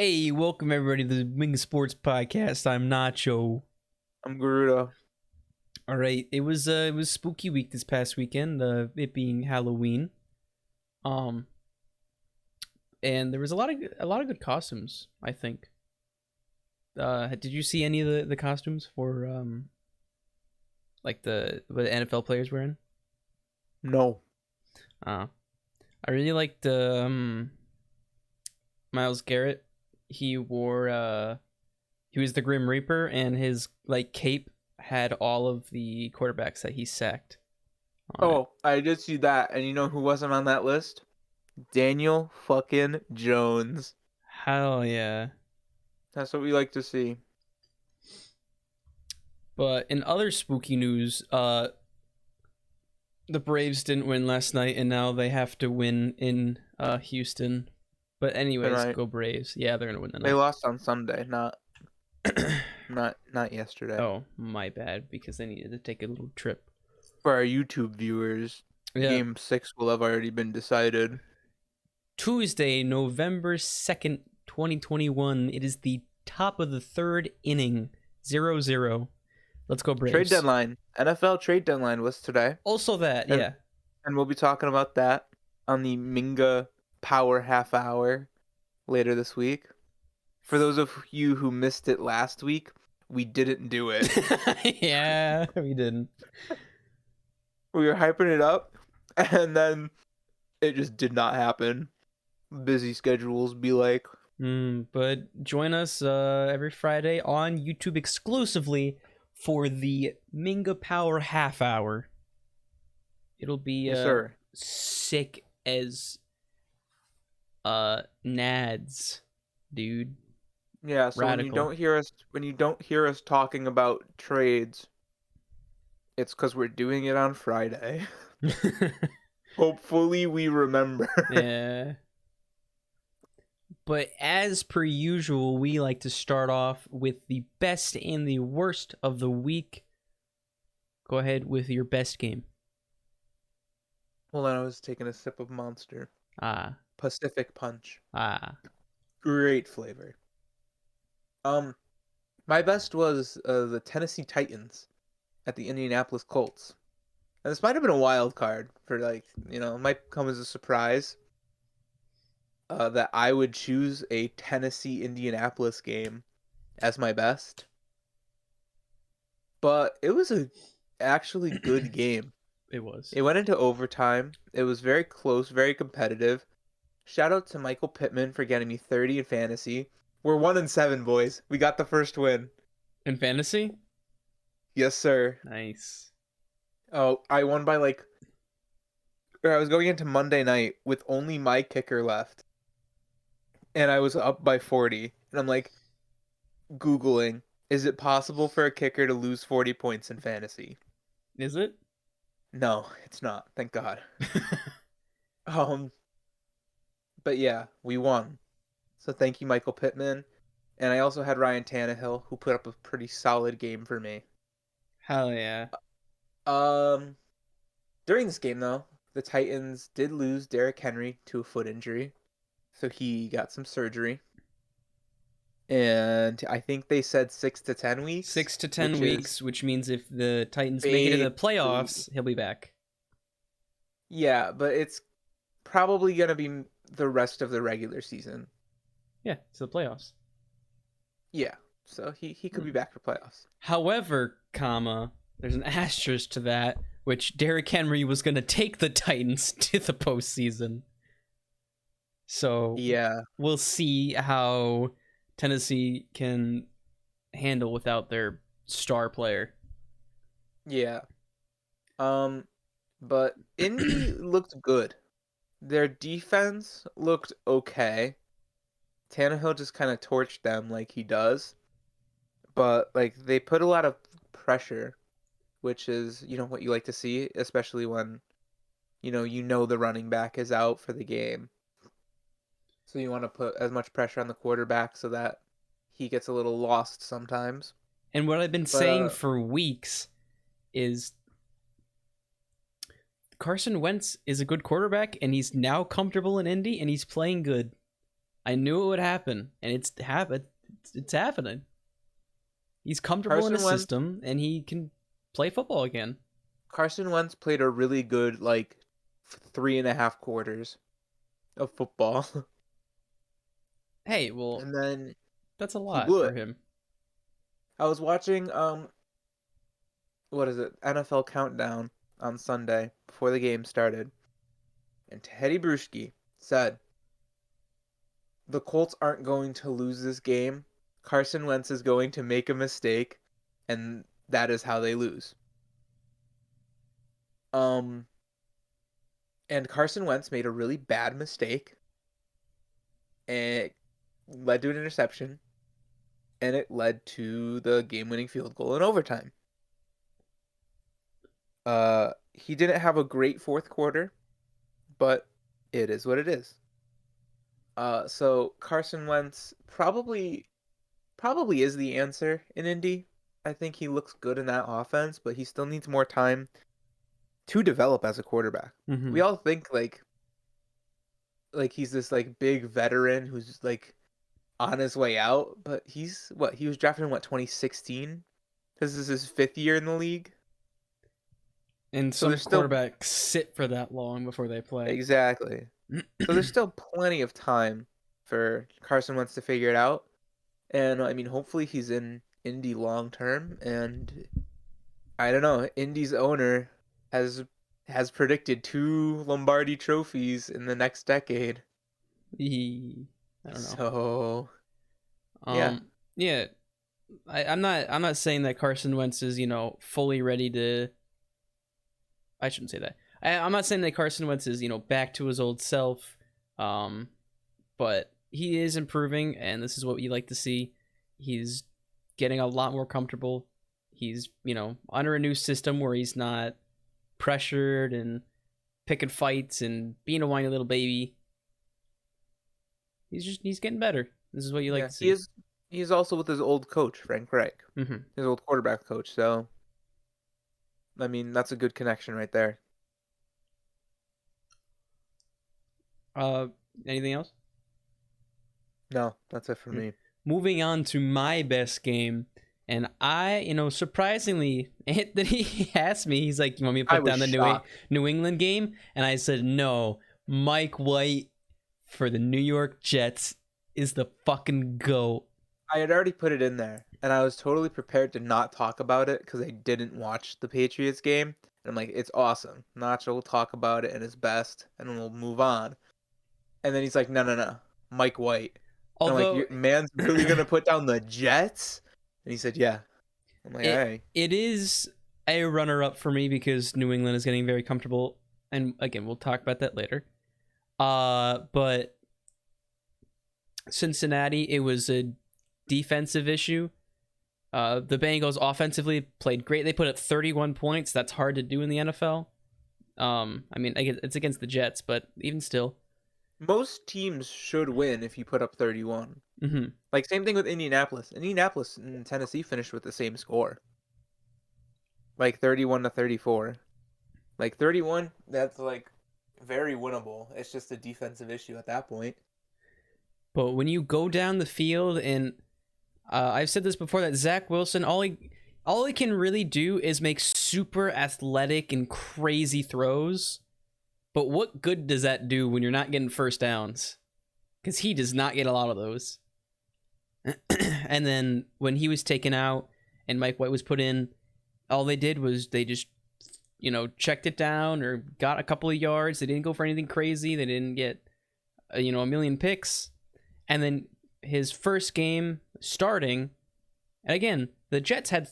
Hey, welcome everybody to the Minga Sports Podcast. I'm Nacho. I'm Garuta. All right, it was spooky week this past weekend, it being Halloween. Um, and there was a lot of good costumes, I think. Did you see any of the costumes for like what the NFL players were in? No. Uh, I really liked Myles Garrett. He wore he was the Grim Reaper, and his like cape had all of the quarterbacks that he sacked on it. Oh, I did see that, and you know who wasn't on that list? Daniel fucking Jones. Hell yeah. That's what we like to see. But in other spooky news, the Braves didn't win last night, and now they have to win in Houston. But anyways, Tonight. go Braves. Yeah, they're gonna win They tonight. lost on Sunday, not yesterday. Oh, my bad, because they needed to take a little trip. For our YouTube viewers, Yeah. Game 6 will have already been decided. Tuesday, November 2nd, 2021. It is the top of the third inning. 0-0. Let's go Braves. Trade deadline. NFL trade deadline was today. Also that, yeah. And we'll be talking about that on the Minga Power Half Hour later this week. For those of you who missed it last week, we didn't do it. Yeah, we didn't. We were hyping it up, and then it just did not happen. Busy schedules be like. But join us every Friday on YouTube exclusively for the Minga Power Half Hour. It'll be Yes, sir. sick as nads, dude. Yeah, so Radical. when you don't hear us talking about trades, it's because we're doing it on Friday. Hopefully we remember. Yeah. But as per usual, we like to start off with the best and the worst of the week. Go ahead with your best game. Hold on, I was taking a sip of Monster. Pacific Punch. Great flavor. My best was the Tennessee Titans at the Indianapolis Colts. And this might have been a wild card for it might come as a surprise. That I would choose a Tennessee-Indianapolis game as my best. But it was a actually good game. It was. It went into overtime. It was very close, very competitive. Shout out to Michael Pittman for getting me 30 in fantasy. We're 1-7, boys. We got the first win. In fantasy? Yes, sir. Nice. Oh, I won by I was going into Monday night with only my kicker left. And I was up by 40. And I'm like, Googling, is it possible for a kicker to lose 40 points in fantasy? Is it? No, it's not. Thank God. But yeah, we won. So thank you, Michael Pittman. And I also had Ryan Tannehill, who put up a pretty solid game for me. Hell yeah. During this game, though, the Titans did lose Derrick Henry to a foot injury. So he got some surgery. And I think they said 6 to 10 weeks. 6 to 10 weeks, which means if the Titans make it to the playoffs, he'll be back. Yeah, but it's probably going to be the rest of the regular season. Yeah, it's the playoffs. Yeah, so he could be back for playoffs. However, there's an asterisk to that, which Derrick Henry was going to take the Titans to the postseason. So yeah, we'll see how Tennessee can handle without their star player. Yeah. But Indy looked good. Their defense looked okay. Tannehill just kind of torched them like he does. But they put a lot of pressure, which is, what you like to see, especially when the running back is out for the game. So you want to put as much pressure on the quarterback so that he gets a little lost sometimes. And what I've been saying for weeks is Carson Wentz is a good quarterback, and he's now comfortable in Indy, and he's playing good. I knew it would happen, and it's happened. It's happening. He's comfortable in Carson his Wentz system, and he can play football again. Carson Wentz played a really good like 3.5 quarters of football, Hey, well, and then that's a he lot blew for it. him. I was watching what is it, NFL Countdown on Sunday before the game started, and Teddy Bruschi said the Colts aren't going to lose this game. Carson Wentz is going to make a mistake, and that is how they lose. Um, and Carson Wentz made a really bad mistake, and it led to an interception, and it led to the game-winning field goal in overtime. He didn't have a great fourth quarter, but it is what it is. So Carson Wentz probably is the answer in Indy. I think he looks good in that offense, but he still needs more time to develop as a quarterback. Mm-hmm. We all think like he's this like big veteran who's like on his way out, but he was drafted in 2016. This is his fifth year in the league. And So some there's still quarterbacks sit for that long before they play. exactly. So there's still plenty of time for Carson Wentz to figure it out. And I mean, hopefully he's in Indy long term. And I don't know, Indy's owner has predicted 2 Lombardi trophies in the next decade. I don't know. So yeah, Um, yeah, I'm not saying that Carson Wentz is fully ready to. I shouldn't say that. I'm not saying that Carson Wentz is back to his old self. But he is improving, and this is what you like to see. He's getting a lot more comfortable. He's under a new system where he's not pressured and picking fights and being a whiny little baby. He's getting better. This is what you like yeah, to see. he is also with his old coach, Frank Reich, Mm-hmm. his old quarterback coach. So I mean, that's a good connection right there. Anything else? No, that's it for me. Moving on to my best game, and surprisingly, Anthony asked me. He's like, "You want me to I put was down the shocked. New England game?" And I said, "No, Mike White for the New York Jets is the fucking GOAT." I had already put it in there, and I was totally prepared to not talk about it because I didn't watch the Patriots game. And I'm like, it's awesome. Nacho will talk about it and his best, and then we'll move on. And then he's like, no, no, no, Mike White. And I'm like, Although your man's really gonna put down the Jets? And he said, yeah. I'm like, all right. it is a runner-up for me because New England is getting very comfortable, and again, we'll talk about that later. But Cincinnati, it was a defensive issue. The Bengals offensively played great. They put up 31 points. That's hard to do in the NFL. I mean, it's against the Jets, but even still. Most teams should win if you put up 31. Mm-hmm. Like, same thing with Indianapolis. Indianapolis and Tennessee finished with the same score. Like 31-34. Like 31, that's like very winnable. It's just a defensive issue at that point. But when you go down the field, and I've said this before, that Zach Wilson, all he can really do is make super athletic and crazy throws. But what good does that do when you're not getting first downs? Because he does not get a lot of those. And then when he was taken out and Mike White was put in, all they did was they just, checked it down or got a couple of yards. They didn't go for anything crazy. They didn't get, a million picks. And then his first game starting, and again, the Jets had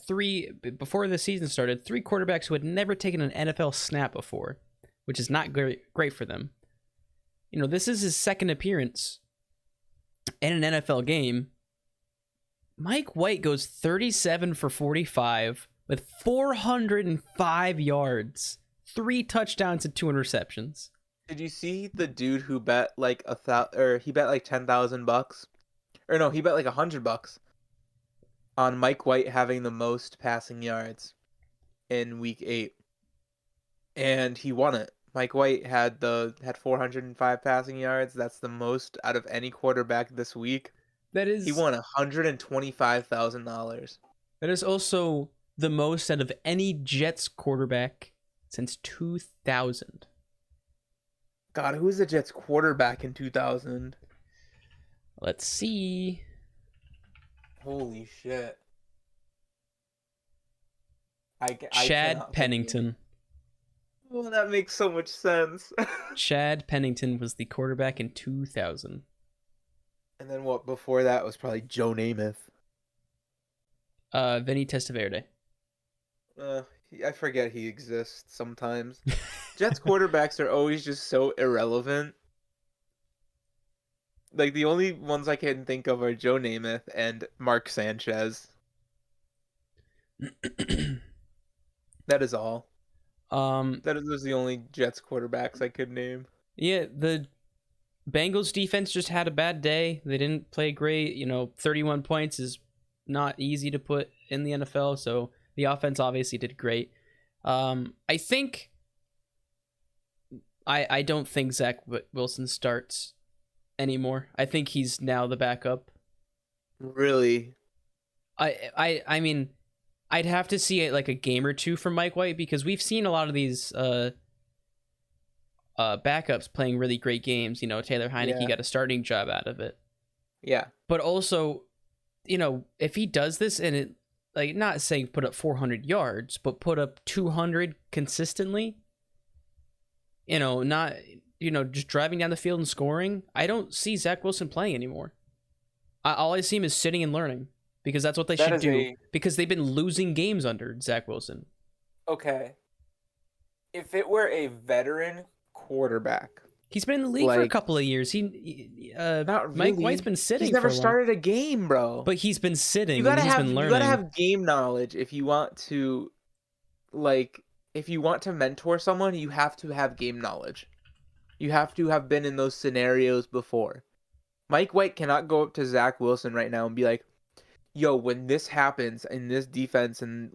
before the season started, 3 quarterbacks who had never taken an NFL snap before, which is not great for them. This is his second appearance in an NFL game. Mike White goes 37 for 45 with 405 yards, 3 touchdowns and 2 interceptions. Did you see the dude who bet like he bet like $10,000? Or no, he bet like $100 on Mike White having the most passing yards in week 8. And he won it Mike White had 405 passing yards. That's the most out of any quarterback this week. That He is won $125,000. that is also the most out of any Jets quarterback since 2000. God, who was the Jets quarterback in 2000? Let's see. Holy shit. I Chad cannot think of it. Pennington. Oh, that makes so much sense. Chad Pennington was the quarterback in 2000. And then what before that was probably Joe Namath. Vinny Testaverde. I forget he exists sometimes. Jets quarterbacks are always just so irrelevant. Like the only ones I can think of are Joe Namath and Mark Sanchez. That is all. Those are the only Jets quarterbacks I could name. Yeah, the Bengals defense just had a bad day. They didn't play great. 31 points is not easy to put in the NFL, so the offense obviously did great. I think I don't think Zach Wilson starts anymore. I think he's now the backup. Really? I mean, I'd have to see it like a game or two from Mike White because we've seen a lot of these backups playing really great games. Taylor Heineke got a starting job out of it. Yeah. But also, if he does this and it, like, not saying put up 400 yards, but put up 200 consistently, not, just driving down the field and scoring, I don't see Zach Wilson playing anymore. All I see him is sitting and learning because that's what they should do because they've been losing games under Zach Wilson. Okay. If it were a veteran quarterback, he's been in the league for a couple of years. Not really. Mike White's been sitting. He's never started a game, bro. But he's been sitting. You gotta and he's been learning. You gotta have game knowledge if you want to, if you want to mentor someone. You have to have game knowledge. You have to have been in those scenarios before. Mike White cannot go up to Zach Wilson right now and be like, "Yo, when this happens in this defense and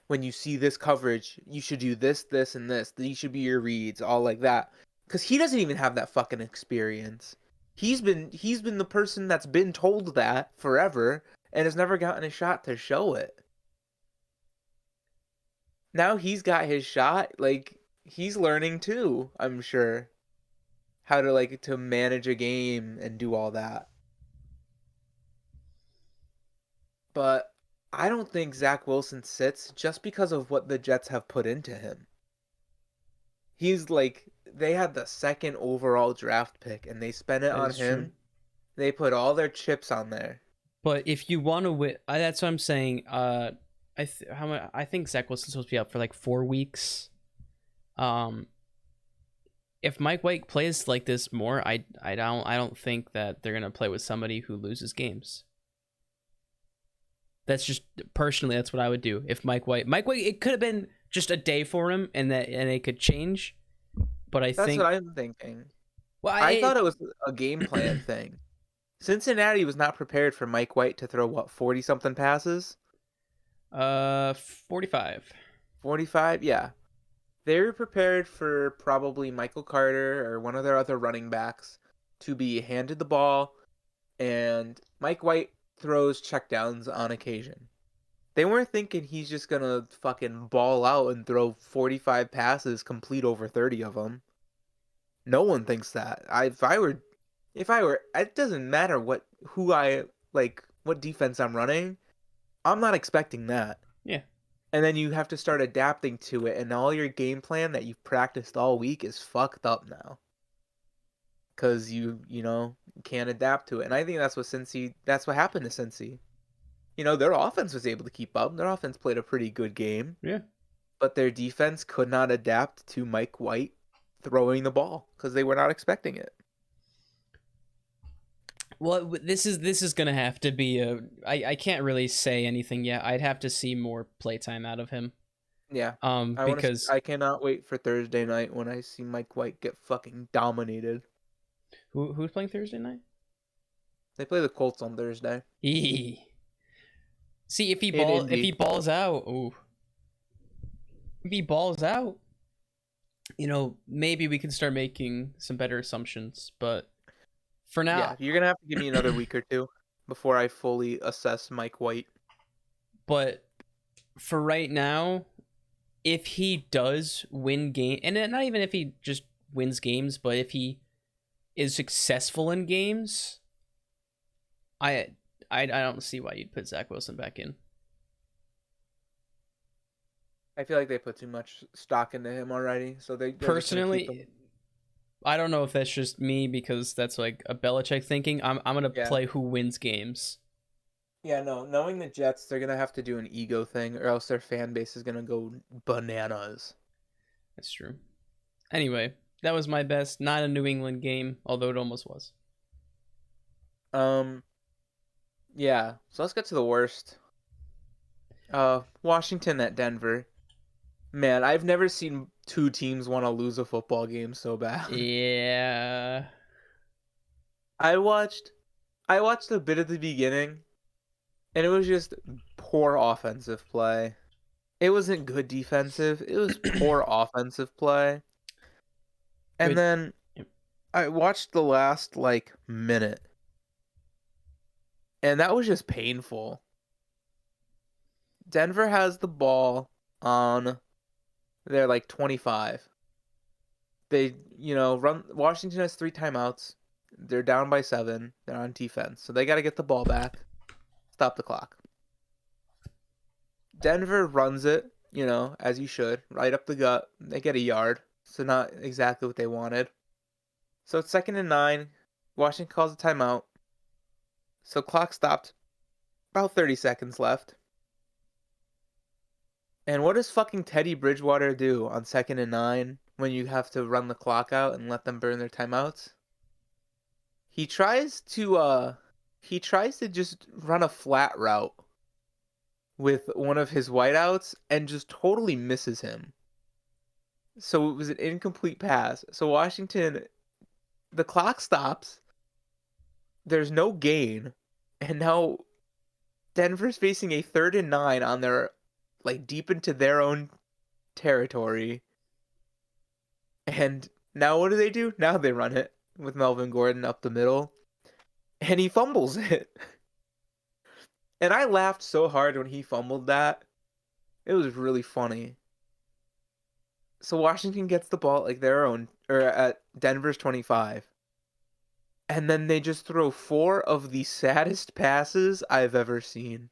when you see this coverage, you should do this, this, and this. These should be your reads, all like that." Because he doesn't even have that fucking experience. He's been the person that's been told that forever and has never gotten a shot to show it. Now he's got his shot. He's learning too, I'm sure, how to manage a game and do all that. But I don't think Zach Wilson sits just because of what the Jets have put into him. He's they had the second overall draft pick and they spent it on him. True. They put all their chips on there. But if you want to win, that's what I'm saying. I think Zach Wilson's supposed to be out for 4 weeks. If Mike White plays like this more, I don't think that they're gonna play with somebody who loses games. That's just personally, that's what I would do. If Mike White, it could have been just a day for him, and it could change. But that's what I'm thinking. Well, I thought it was a game plan thing. Cincinnati was not prepared for Mike White to throw 40-something passes. 45. 45, yeah. They were prepared for probably Michael Carter or one of their other running backs to be handed the ball, and Mike White throws checkdowns on occasion. They weren't thinking he's just gonna fucking ball out and throw 45 passes, complete over 30 of them. No one thinks that. If I were, it doesn't matter what defense I'm running. I'm not expecting that. Yeah. And then you have to start adapting to it, and all your game plan that you've practiced all week is fucked up now. Because you can't adapt to it. And I think that's what happened to Cincy. Their offense was able to keep up. Their offense played a pretty good game. Yeah. But their defense could not adapt to Mike White throwing the ball because they were not expecting it. Well, this is gonna have to be I can't really say anything yet. I'd have to see more playtime out of him. Yeah. Because I cannot wait for Thursday night when I see Mike White get fucking dominated. Who's playing Thursday night? They play the Colts on Thursday. See if he balls out. Ooh. If he balls out, maybe we can start making some better assumptions. But for now, Yeah, you're gonna have to give me another week or two before I fully assess Mike White. but for right now, if he does win game, and not even if he just wins games, but if he is successful in games, I I don't see why you'd put Zach Wilson back in. I feel like they put too much stock into him already, so they're just gonna keep him. Personally, I don't know if that's just me because that's like a Belichick thinking. I'm gonna Yeah. play who wins games. Yeah, no, knowing the Jets, they're gonna have to do an ego thing, or else their fan base is gonna go bananas. That's true. Anyway, that was my best. Not a New England game, although it almost was. Um, yeah. So let's get to the worst. Washington at Denver. Man, I've never seen two teams want to lose a football game so bad. Yeah. I watched I watched a bit at the beginning, and it was just poor offensive play. It wasn't good defensive. It was poor offensive play. And Wait. then I watched the last like minute, and that was just painful. Denver has the ball on their like 25. They, run. Washington has 3 timeouts. They're down by 7. They're on defense, so they got to get the ball back. Stop the clock. Denver runs it, as you should, right up the gut. They get a yard, so not exactly what they wanted. So it's 2nd and 9. Washington calls a timeout. So clock stopped. About 30 seconds left. And what does fucking Teddy Bridgewater do on 2nd and 9 when you have to run the clock out and let them burn their timeouts? He tries to just run a flat route with one of his wideouts and just totally misses him. So it was an incomplete pass. So Washington, the clock stops. There's no gain, and now Denver's facing a 3rd and 9 on their like deep into their own territory. And now what do? Now they run it with Melvin Gordon up the middle, and he fumbles it. And I laughed so hard when he fumbled that. It was really funny. So Washington gets the ball at like their own or at Denver's 25. And then they just throw 4 of the saddest passes I've ever seen.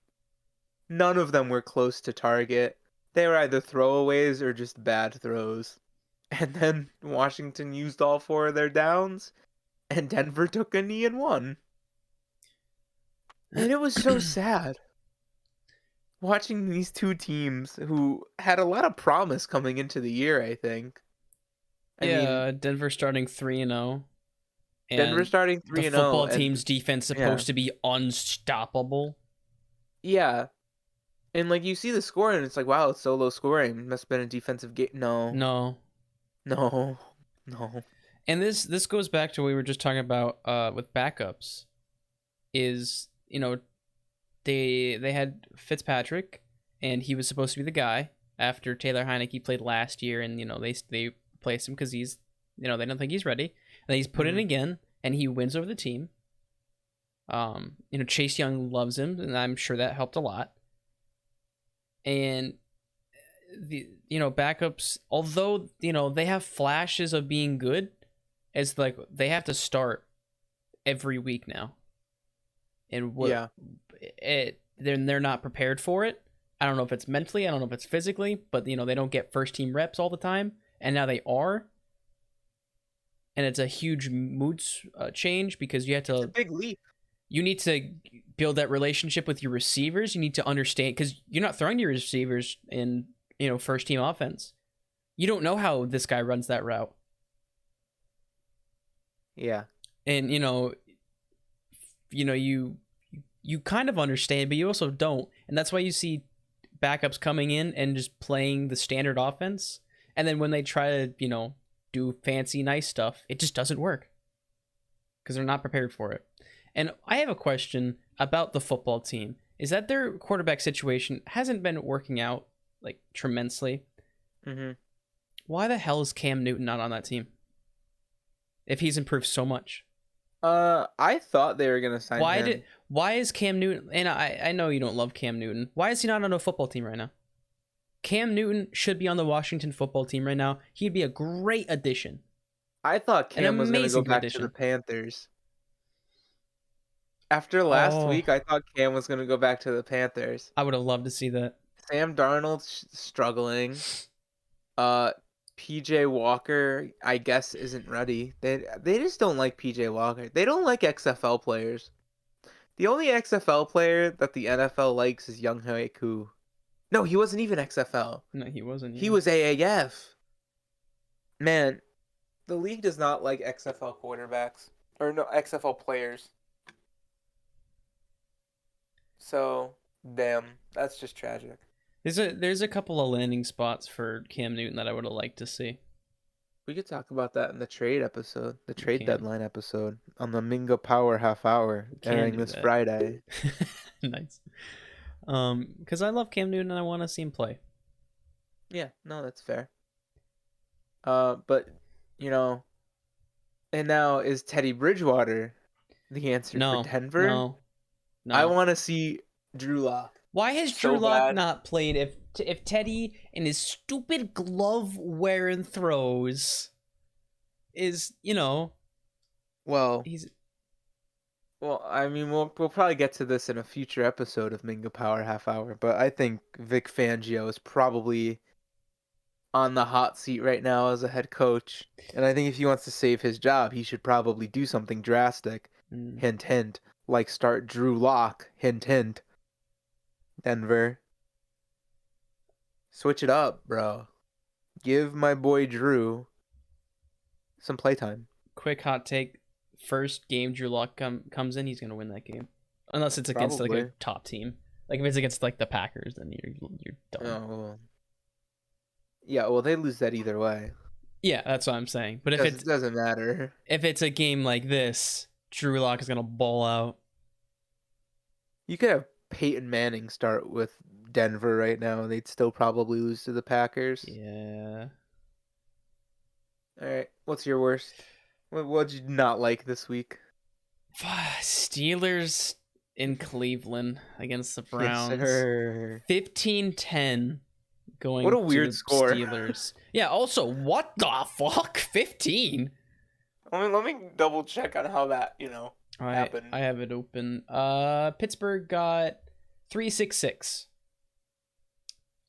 None of them were close to target. They were either throwaways or just bad throws. And then Washington used all 4 of their downs, and Denver took a knee and won. And it was so sad watching these two teams who had a lot of promise coming into the year, I think. I mean, Yeah, Denver starting 3-0, Denver and starting the 3-0 football and team's defense yeah. supposed to be unstoppable. Yeah. And like you see the score and it's like, wow, it's so low scoring. Must have been a defensive game. No. No. No. No. And this goes back to what we were just talking about with backups. Is, they had Fitzpatrick, and he was supposed to be the guy after Taylor Heineke played last year, and they replaced him because he's, they don't think he's ready. And then he's put in again, and he wins over the team. Chase Young loves him, and I'm sure that helped a lot. And the backups, although they have flashes of being good, it's like they have to start every week now, and they're not prepared for it. I don't know if it's mentally, I don't know if it's physically, but they don't get first team reps all the time, and now they are. And it's a huge mood change because you have to. It's a big leap. You need to build that relationship with your receivers. You need to understand, because you're not throwing to your receivers in first team offense. You don't know how this guy runs that route. Yeah. And you kind of understand, but you also don't. And that's why you see backups coming in and just playing the standard offense. And then when they try to, do fancy, nice stuff, it just doesn't work because they're not prepared for it. And I have a question about the football team. Is that their quarterback situation hasn't been working out like tremendously. Mm-hmm. Why the hell is Cam Newton not on that team? If he's improved so much. I thought they were gonna sign him. Why is Cam Newton, and I know you don't love Cam Newton. Why is he not on a football team right now? Cam Newton should be on the Washington football team right now. He'd be a great addition. I thought An Cam was gonna go amazing back to addition. the Panthers. After last Oh, week, I thought Cam was gonna go back to the Panthers. I would have loved to see that. Sam Darnold's struggling. Uh, PJ Walker, I guess, isn't ready. They just don't like PJ Walker. They don't like XFL players. The only XFL player that the NFL likes is Young Koo. No, he wasn't even XFL. No, he wasn't. He was AAF. Man, the league does not like XFL quarterbacks or no XFL players. So, damn, that's just tragic. There's a couple of landing spots for Cam Newton that I would have liked to see. We could talk about that in the trade episode, the We trade can't. deadline episode on the Minga Power Half Hour, Can airing do this that. Friday. Nice. Because I love Cam Newton and I want to see him play. Yeah, no, that's fair. But you know, and now is Teddy Bridgewater the answer for Denver? No. I want to see Drew Lock. Why has so Drew Lock bad. not played if Teddy and his stupid glove wearing throws is, Well, he's I mean, we'll probably get to this in a future episode of Minga Power Half Hour, but I think Vic Fangio is probably on the hot seat right now as a head coach, and I think if he wants to save his job, he should probably do something drastic. Hint, hint. Like start Drew Lock. Hint, hint. Denver. Switch it up, bro. Give my boy Drew some playtime. quick hot take. First game Drew Lock comes in, he's gonna win that game, unless it's against like a top team. Like if it's against like the Packers, then you're done. Oh. Yeah, well they lose that either way. Yeah, that's what I'm saying. But It doesn't matter. If it's a game like this, Drew Lock is gonna ball out. You could have Peyton Manning start with Denver right now, and they'd still probably lose to the Packers. Yeah. All right, what's your worst? What'd you not like this week? Steelers in Cleveland against the Browns. Yes, sir. 15-10 going What a weird to the score. Steelers. Yeah, also, what the fuck? 15? Let me double check on how that, happened. I have it open. Pittsburgh got 366.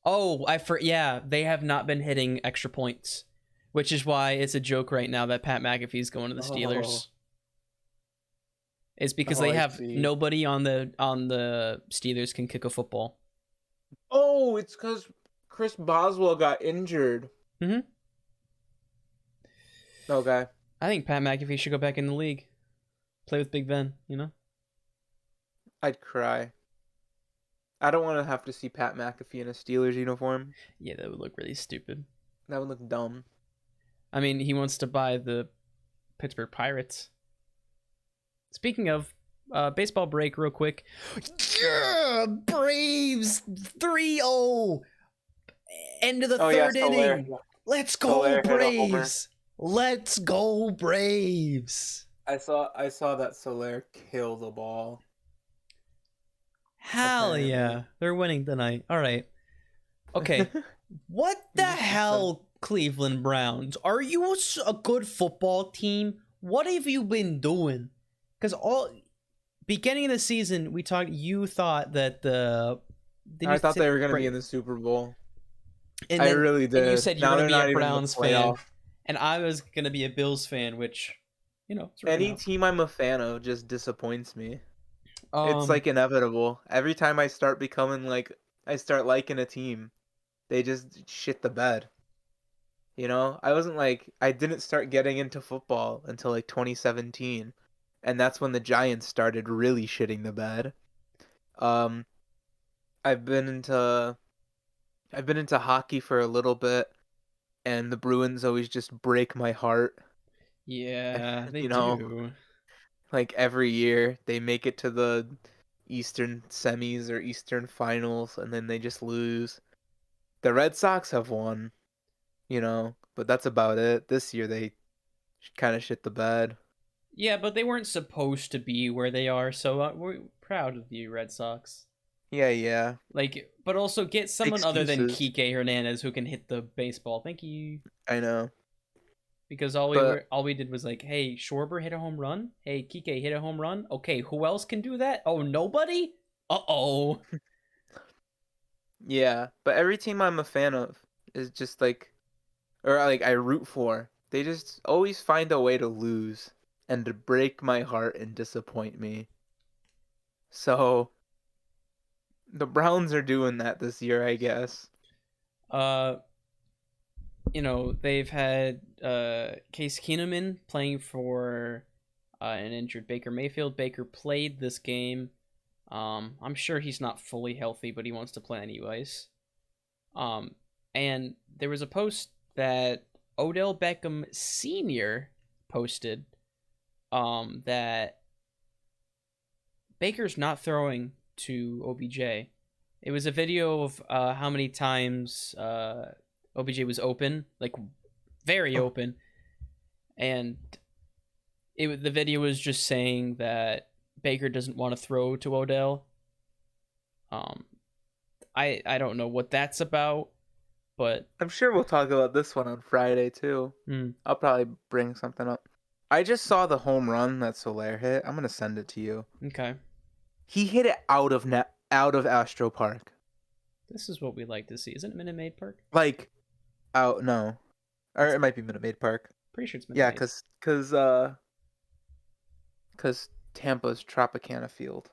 Oh, yeah, they have not been hitting extra points, which is why it's a joke right now that Pat McAfee's going to the Steelers. It's because they have nobody on the Steelers can kick a football. Oh, it's because Chris Boswell got injured. Mm-hmm. Okay. I think Pat McAfee should go back in the league. Play with Big Ben, I'd cry. I don't want to have to see Pat McAfee in a Steelers uniform. Yeah, that would look really stupid. That would look dumb. I mean, he wants to buy the Pittsburgh Pirates. Speaking of, baseball break real quick. Yeah, Braves 3-0. End of the third inning. Let's go, Braves. Let's go, Braves. I saw that Soler kill the ball. Hell apparently. Yeah. They're winning tonight. All right. Okay. What the hell, Cleveland Browns? Are you a good football team? What have you been doing? Because beginning of the season, you thought that I thought they were going to be in the Super Bowl. And I really did. And you said you were going to be a Browns fan. Playoff. And I was going to be a Bills fan, which, any team I'm a fan of just disappoints me. It's like inevitable. Every time I start liking a team, they just shit the bed. I didn't start getting into football until like 2017. And that's when the Giants started really shitting the bed. I've been into hockey for a little bit, and the Bruins always just break my heart. Yeah, they do. Like every year, they make it to the Eastern semis or Eastern finals, and then they just lose. The Red Sox have won, but that's about it. This year they kind of shit the bed. Yeah, but they weren't supposed to be where they are, so we're proud of you, Red Sox. Yeah, yeah. Like, but also get someone other than Excuses. Kike Hernandez who can hit the baseball. Thank you. I know. Because But all we did was like, hey, Schwarber hit a home run. Hey, Kike hit a home run. Okay, who else can do that? Oh, nobody. Uh-oh. yeah, but every team I'm a fan of is just like, or like I root for, they just always find a way to lose and to break my heart and disappoint me. So the Browns are doing that this year, I guess. Uh, they've had Case Keenum playing for an injured Baker Mayfield. Baker played this game. I'm sure he's not fully healthy, but he wants to play anyways. And there was a post that Odell Beckham Sr. posted that Baker's not throwing to OBJ. It was a video of how many times OBJ was open, like very Oh, open, and the video was just saying that Baker doesn't want to throw to Odell. Um, I don't know what that's about, but I'm sure we'll talk about this one on Friday too. hmm, I'll probably bring something up. I just saw the home run that Soler hit. I'm gonna send it to you. okay. He hit it out of Astro Park. This is what we like to see, isn't it? Minute Maid Park. Like out no. Or It's it might be Minute Maid Park. pretty sure it's Minute Yeah, Maid. cause Tampa's Tropicana Field.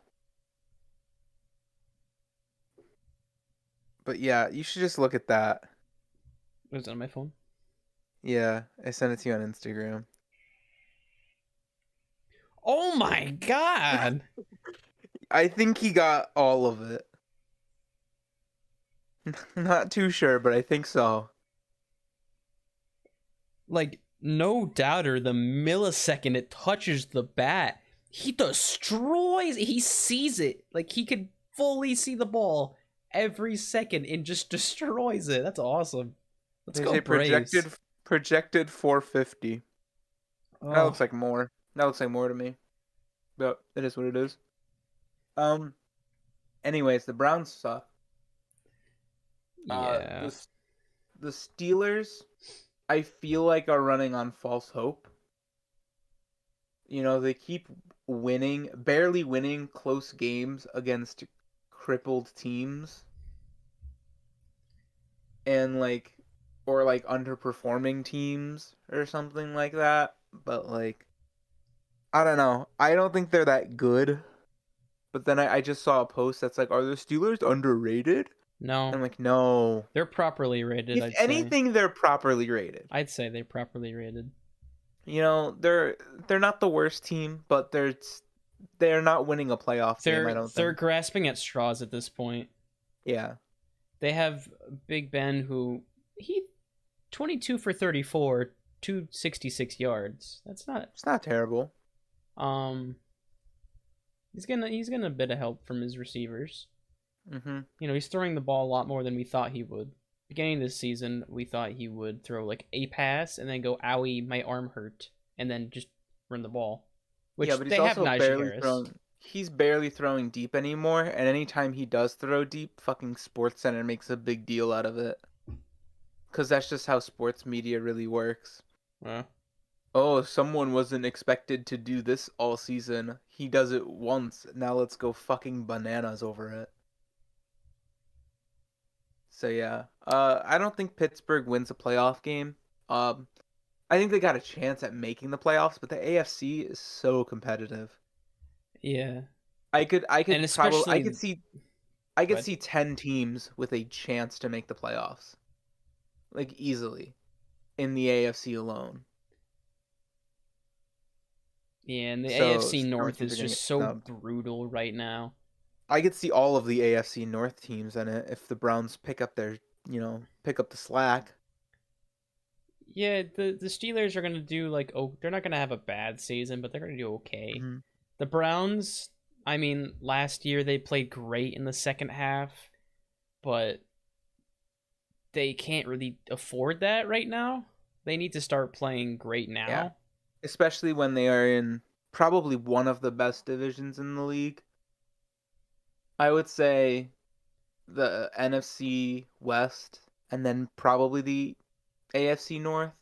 But yeah, you should just look at that. Was it on my phone? Yeah, I sent it to you on Instagram. Oh my god! I think he got all of it. Not too sure, but I think so. Like, no doubter, the millisecond it touches the bat, he destroys it. He sees it. Like, he could fully see the ball every second and just destroys it. That's awesome. Let's They go say Braves. projected 450. That Oh, looks like more. That looks like more to me. But it is what it is. Um. Anyways, the Browns suck. Uh, yeah. the the Steelers, I feel like are running on false hope. You know, they keep winning, barely winning close games against crippled teams and like or like underperforming teams or something like that. But like I don't know. I don't think they're that good. But then I just saw a post that's like, are the Steelers underrated? No, I'm like, no. they're properly rated, If I'd say. anything, they're properly rated. I'd say they're properly rated. You know, they're not the worst team, but they're not winning a playoff game, I don't They're think. grasping at straws at this point. Yeah. They have Big Ben, who he 22 for 34, 266 yards. That's not It's not terrible. um. He's gonna a bit of help from his receivers. Mhm. He's throwing the ball a lot more than we thought he would. Beginning of this season, we thought he would throw like a pass and then go, "Owie, my arm hurt," and then just run the ball. Yeah, Which but he's they have also Najee barely Harris. throwing. He's barely throwing deep anymore, and anytime he does throw deep, fucking Sports Center makes a big deal out of it. Cause that's just how sports media really works. Uh, Oh, someone wasn't expected to do this all season. He does it once. Now let's go fucking bananas over it. So yeah, I don't think Pittsburgh wins a playoff game. Um, I think they got a chance at making the playoffs, but the AFC is so competitive. yeah, I and could probably, especially I go could ahead. see 10 teams with a chance to make the playoffs, like easily, in the AFC alone. Yeah, and the So AFC some North teams is are gonna just get so snubbed. brutal right now. I could see all of the AFC North teams in it if the Browns pick up the slack. Yeah, the Steelers are gonna do like, oh, they're not gonna have a bad season, but they're gonna do okay. Hmm. The Browns, I mean, last year they played great in the second half, but they can't really afford that right now. They need to start playing great Yeah, now. especially when they are in probably one of the best divisions in the league. I would say the NFC West and then probably the AFC North.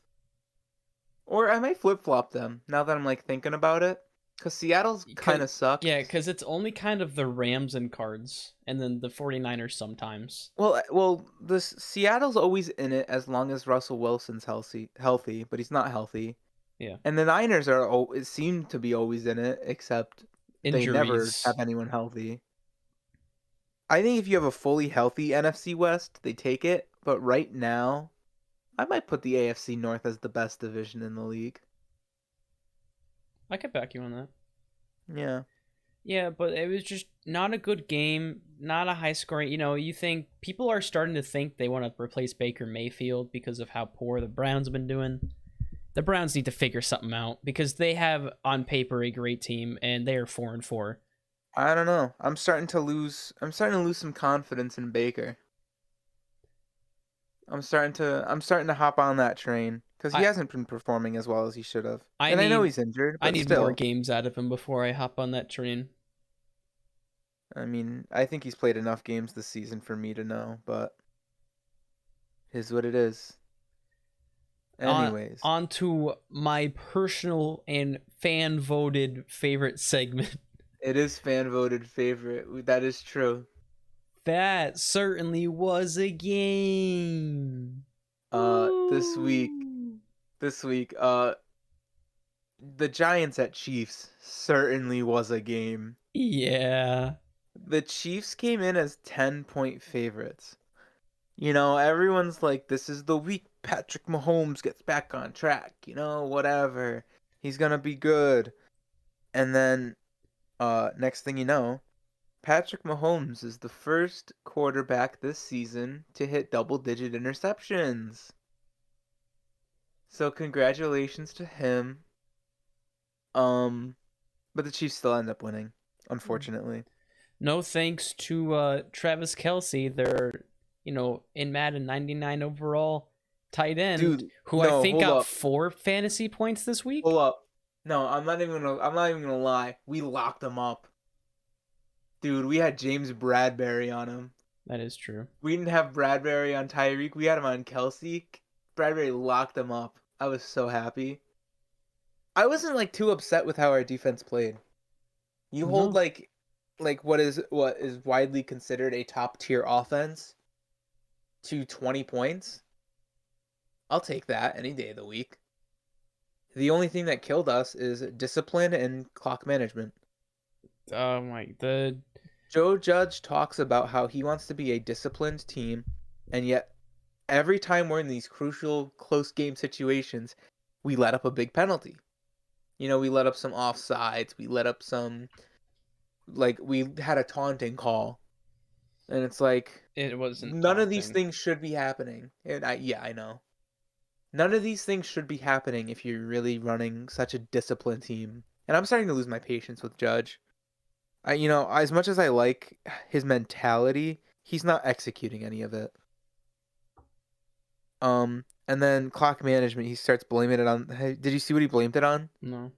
Or I might flip-flop them now that I'm like thinking about it, cuz Seattle's kind Cause, of sucks. yeah, because it's only kind of the Rams and Cards, and then the 49ers sometimes. Well, this Seattle's always in it as long as Russell Wilson's healthy, but he's not healthy. Yeah. And the Niners it seem to be always in it, except they never Injuries. have anyone healthy. I think if you have a fully healthy NFC West, they take it. But right now, I might put the AFC North as the best division in the league. I could back you on that. Yeah. Yeah, but it was just not a good game, not a high scoring. You think people are starting to think they want to replace Baker Mayfield because of how poor the Browns have been doing. The Browns need to figure something out because they have on paper a great team and they are 4-4. I don't know. I'm starting to lose some confidence in Baker. I'm starting to hop on that train because he I hasn't been performing as well as he should have. I And I know need he's injured, I but need more still. games out of him before I hop on that train. I mean, I think he's played enough games this season for me to know, but is what it is. On Anyways, on to my personal and fan voted favorite segment. it is fan voted favorite. That is true. That certainly was a game. This week, Woo! this week, the Giants at Chiefs certainly was a game. Yeah. The Chiefs came in as 10-point favorites. Everyone's like, this is the week Patrick Mahomes gets back on track, whatever. He's gonna be good. And then, next thing you know, Patrick Mahomes is the first quarterback this season to hit double-digit interceptions. So congratulations to him. Um, but the Chiefs still end up winning, unfortunately. No thanks to Travis Kelsey, their, in Madden 99 overall tight end, Dude, who I no, think hold got up. 4 fantasy points this Hold week. up. No, I'm not even gonna lie. We locked him up. Dude, we had James Bradbury on him. That is true. We didn't have Bradbury on Tyreek. We had him on Kelsey. Bradbury locked him up. I was so happy. I wasn't like too upset with how our defense played. You hold No. like what is widely considered a top tier offense to 20 points. I'll take that any day of the week. The only thing that killed us is discipline and clock management. Oh my, the Joe Judge talks about how he wants to be a disciplined team, and yet every time we're in these crucial close game situations, we let up a big penalty. We let up some offsides, we let up some we had a taunting call, and it's like it wasn't none of these taunting. things should be happening. And I know. None of these things should be happening if you're really running such a disciplined team. And I'm starting to lose my patience with Judge. As much as I like his mentality, he's not executing any of it. And then clock management, he starts blaming it on. Hey, did you see what he blamed it on? No.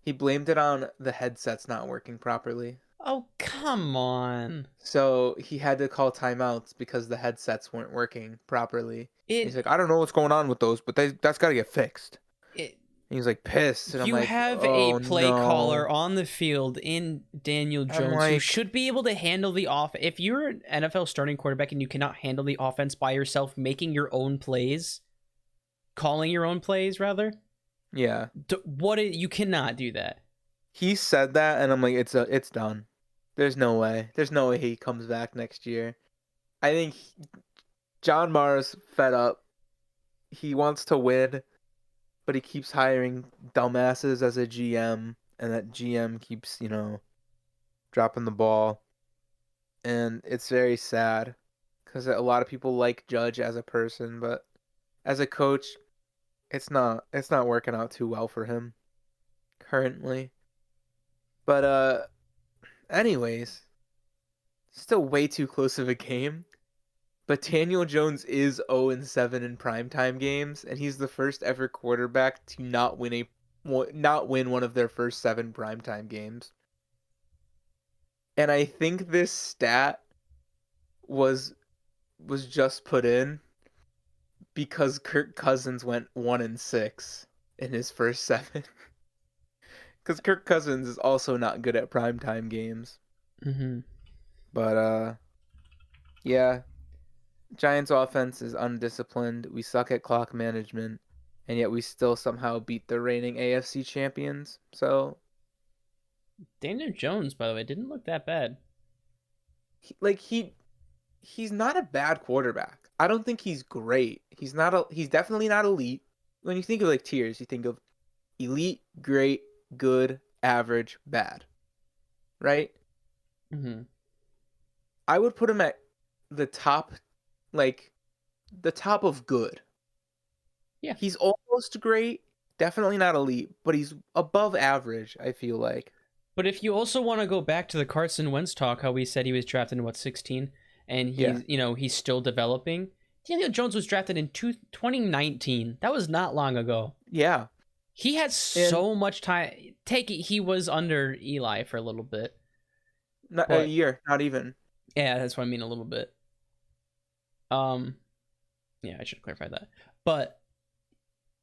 He blamed it on the headsets not working properly. Oh, come on. So he had to call timeouts because the headsets weren't working properly. He's It like, I don't know what's going on with those, but that's got to get fixed. it And he's like pissed, and I'm you like, have a oh play caller no. on the field in Daniel I'm Jones who like, should be able to handle the off. If you're an NFL starting quarterback and you cannot handle the offense by yourself, making your own plays, calling your own plays rather, yeah. you cannot do that. He said that, and I'm like, it's done. There's no way. There's no way he comes back next year. I think John Mara's fed up. He wants to win, but he keeps hiring dumbasses as a GM, and that GM keeps, dropping the ball. And it's very sad because a lot of people like Judge as a person, but as a coach, it's not working out too well for him currently. But anyways, still way too close of a game. But Daniel Jones is 0-7 in primetime games, and he's the first ever quarterback to not win one of their first 7 primetime games. And I think this stat was just put in because Kirk Cousins went 1-6 in his first 7. Because Kirk Cousins is also not good at primetime games. Mm-hmm. But yeah, Giants offense is undisciplined. We suck at clock management, and yet we still somehow beat the reigning AFC champions. So, Daniel Jones, by the way, didn't look that bad. he's not a bad quarterback. I don't think he's great. He's definitely not elite. When you think of like tiers, you think of elite, great, good, average, bad, right? Mm-hmm. I would put him at the top, like the top of good. Yeah. He's almost great, definitely not elite, but he's above average, I feel like. But if you also want to go back to the Carson Wentz talk, how we said he was drafted in 16, and Yeah. he's still developing. Daniel Jones was drafted in 2019. That was not long ago. Yeah. He had And so much time. He was under Eli for a little bit, not a but year, not even. yeah, that's what I mean, a little bit. Um, yeah, I should clarify that. But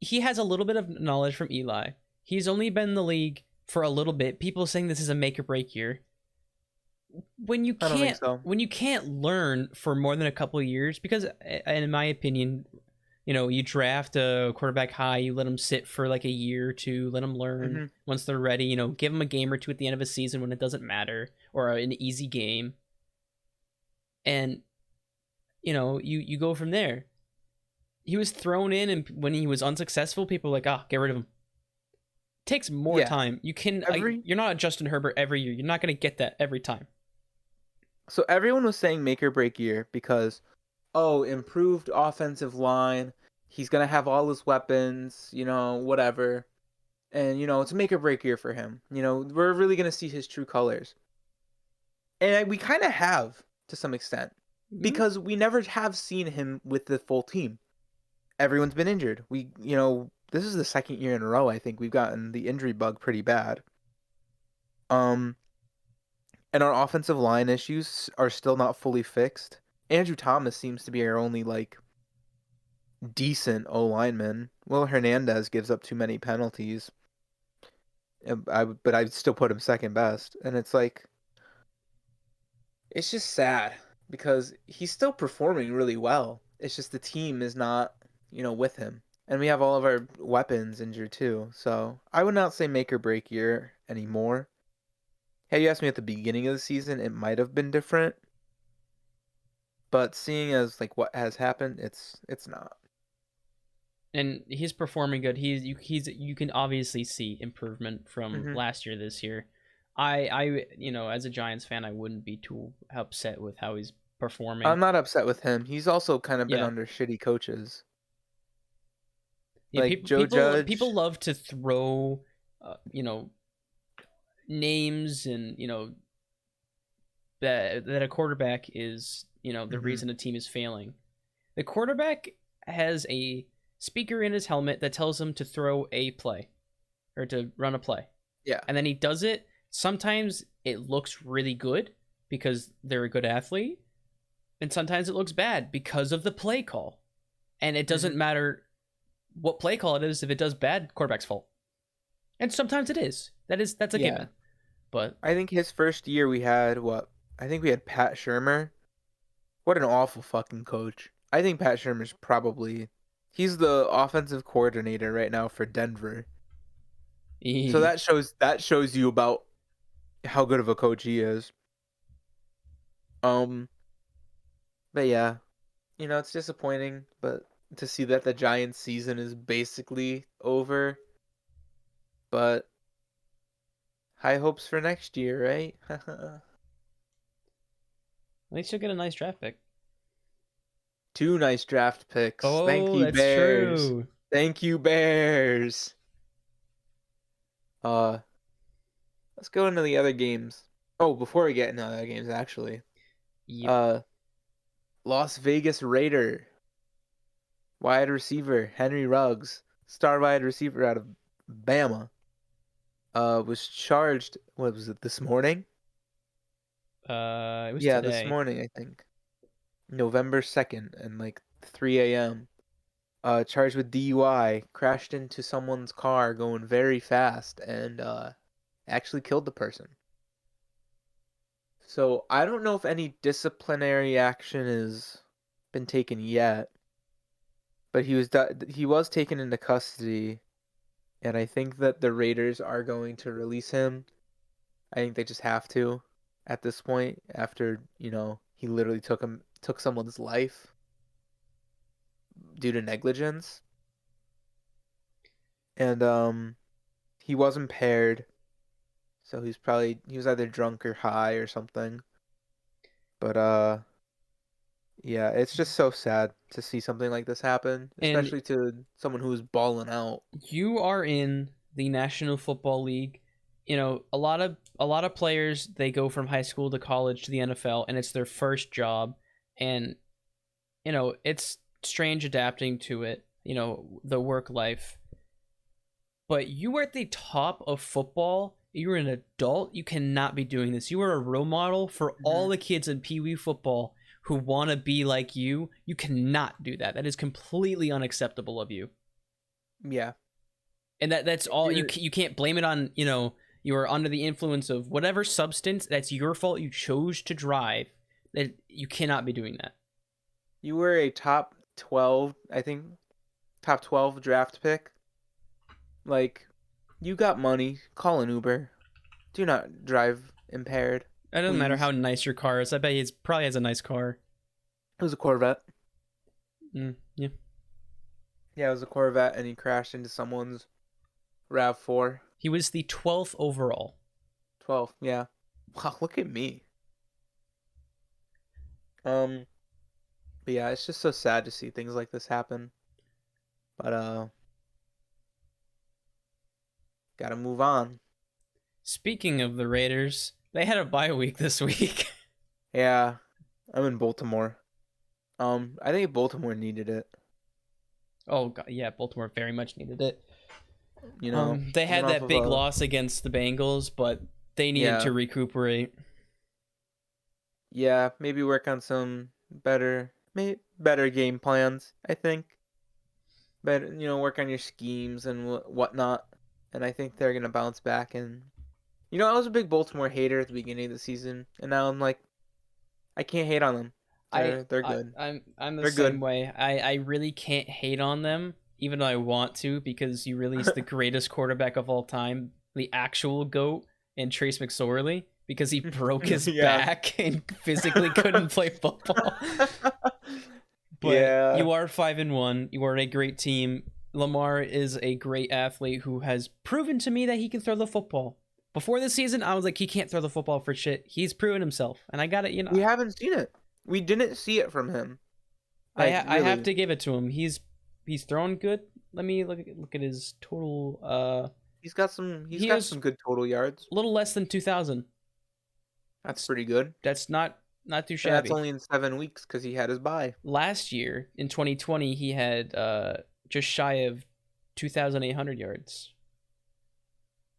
he has a little bit of knowledge from Eli. He's only been in the league for a little bit. People saying this is a make or break year. I don't think so. When you can't learn for more than a couple of years, because in my opinion, you draft a quarterback high, you let them sit for like a year or two, let them learn. Hmm. Once they're ready, give them a game or two at the end of a season when it doesn't matter, or an easy game, and you go from there. He was thrown in, and when he was unsuccessful, people were like, get rid of him. It takes more Yeah. time. You're not a Justin Herbert every year. You're not going to get that every time. So everyone was saying make or break year because, improved offensive line. He's gonna have all his weapons, whatever. And it's a make or break year for him. We're really gonna see his true colors. And we kind of have to some extent Mm-hmm. because we never have seen him with the full team. Everyone's been injured. This is the second year in a row I think we've gotten the injury bug pretty bad. Um, and our offensive line issues are still not fully fixed. Andrew Thomas seems to be our only like decent O lineman. Will Hernandez gives up too many penalties. But I'd still put him second best, and it's just sad because he's still performing really well. It's just the team is not, with him. And we have all of our weapons injured too. So I would not say make or break year anymore. Had you asked me at the beginning of the season, it might have been different. But seeing as like what has happened, it's not. And he's performing good. You can obviously see improvement from Hmm. last year this year. I as a Giants fan, I wouldn't be too upset with how he's performing. I'm not upset with him. He's also kind of been Yeah, under shitty coaches. yeah. Like People Joe people people Judge. love to throw, names, and that a quarterback is the Hmm. reason a team is failing. The quarterback has a speaker in his helmet that tells him to throw a play or to run a play. Yeah. And then he does it. Sometimes it looks really good because they're a good athlete, and sometimes it looks bad because of the play call. And it Hmm. doesn't matter what play call it is. If it does bad, quarterback's fault. And sometimes it is. That's a Yeah. given. But I think his first year we had what? I think we had Pat Shermer. What an awful fucking coach. I think Pat Shermer's probably he's the offensive coordinator right now for Denver. So that shows you about how good of a coach he is. Um but yeah, it's disappointing, but to see that the Giants season is basically over, but high hopes for next year, right? at least you'll get a nice draft pick. Two nice draft picks. Thank Oh, you, that's Bears. true. Thank you, Bears. Uh, let's go into the other games. Oh, before we get into the other games, actually, Yep. uh, Las Vegas Raider wide receiver Henry Ruggs, star wide receiver out of Bama, was charged. What was it, this morning? It was Yeah, this today. morning I think, November 2nd, and like 3 a.m. Charged with DUI, crashed into someone's car going very fast, and actually killed the person. So I don't know if any disciplinary action has been taken yet, but he was taken into custody, and I think that the Raiders are going to release him. I think they just have to at this point after, he literally took someone's life due to negligence. And he was impaired, so he was either drunk or high or something. But yeah, it's just so sad to see something like this happen, And especially to someone who's balling out. you are in the National Football League. You know, a lot of players, they go from high school to college to the NFL, and it's their first job. And it's strange adapting to it, the work life. But you were at the top of football. You're an adult. You cannot be doing this. You are a role model for all Hmm. the kids in Pee Wee football who want to be like you. You cannot do that. That is completely unacceptable of you. Yeah. And that's all. You You're you can't blame it on, you are under the influence of whatever substance. That's your fault. You chose to drive. That you cannot be doing that. you were a top 12, I think, top 12 draft pick. Like, you got money, call an Uber. Do not drive impaired, It doesn't matter how please. nice your car is. I bet he probably has a nice car. It was a Corvette. Yeah. Yeah, it was a Corvette, and he crashed into someone's RAV4. He was the 12th overall. 12, yeah. Wow, look at me. Um, but yeah, it's just so sad to see things like this happen. But gotta move on. Speaking of the Raiders, they had a bye week this week. Yeah, I'm in Baltimore. I think Baltimore needed it. Oh god, yeah, Baltimore very much needed it. They Coming had off that of big a loss against the Bengals, but they needed yeah, to recuperate. yeah, maybe work on some better game plans. I think, but work on your schemes and whatnot. And I think they're gonna bounce back. And I was a big Baltimore hater at the beginning of the season, and now I'm like, I can't hate on them. I, They're I good. I'm the They're same good. way. I really can't hate on them, even though I want to, because you released the greatest quarterback of all time, the actual GOAT, and Trace McSorley, because he broke his Yeah. back and physically couldn't play football. But Yeah. you are 5-1. You are a great team. Lamar is a great athlete who has proven to me that he can throw the football. Before this season, I was like, he can't throw the football for shit. He's proven himself, and I got it. We haven't seen it. We didn't see it from him. Like, I have really. to give it to him. He's thrown good. Let me look at his total. He's He got has some good total yards. a little less than 2,000. That's pretty good. That's not too And that's shabby. only in 7 weeks because he had his bye. Last year in 2020, he had just shy of 2,800 yards.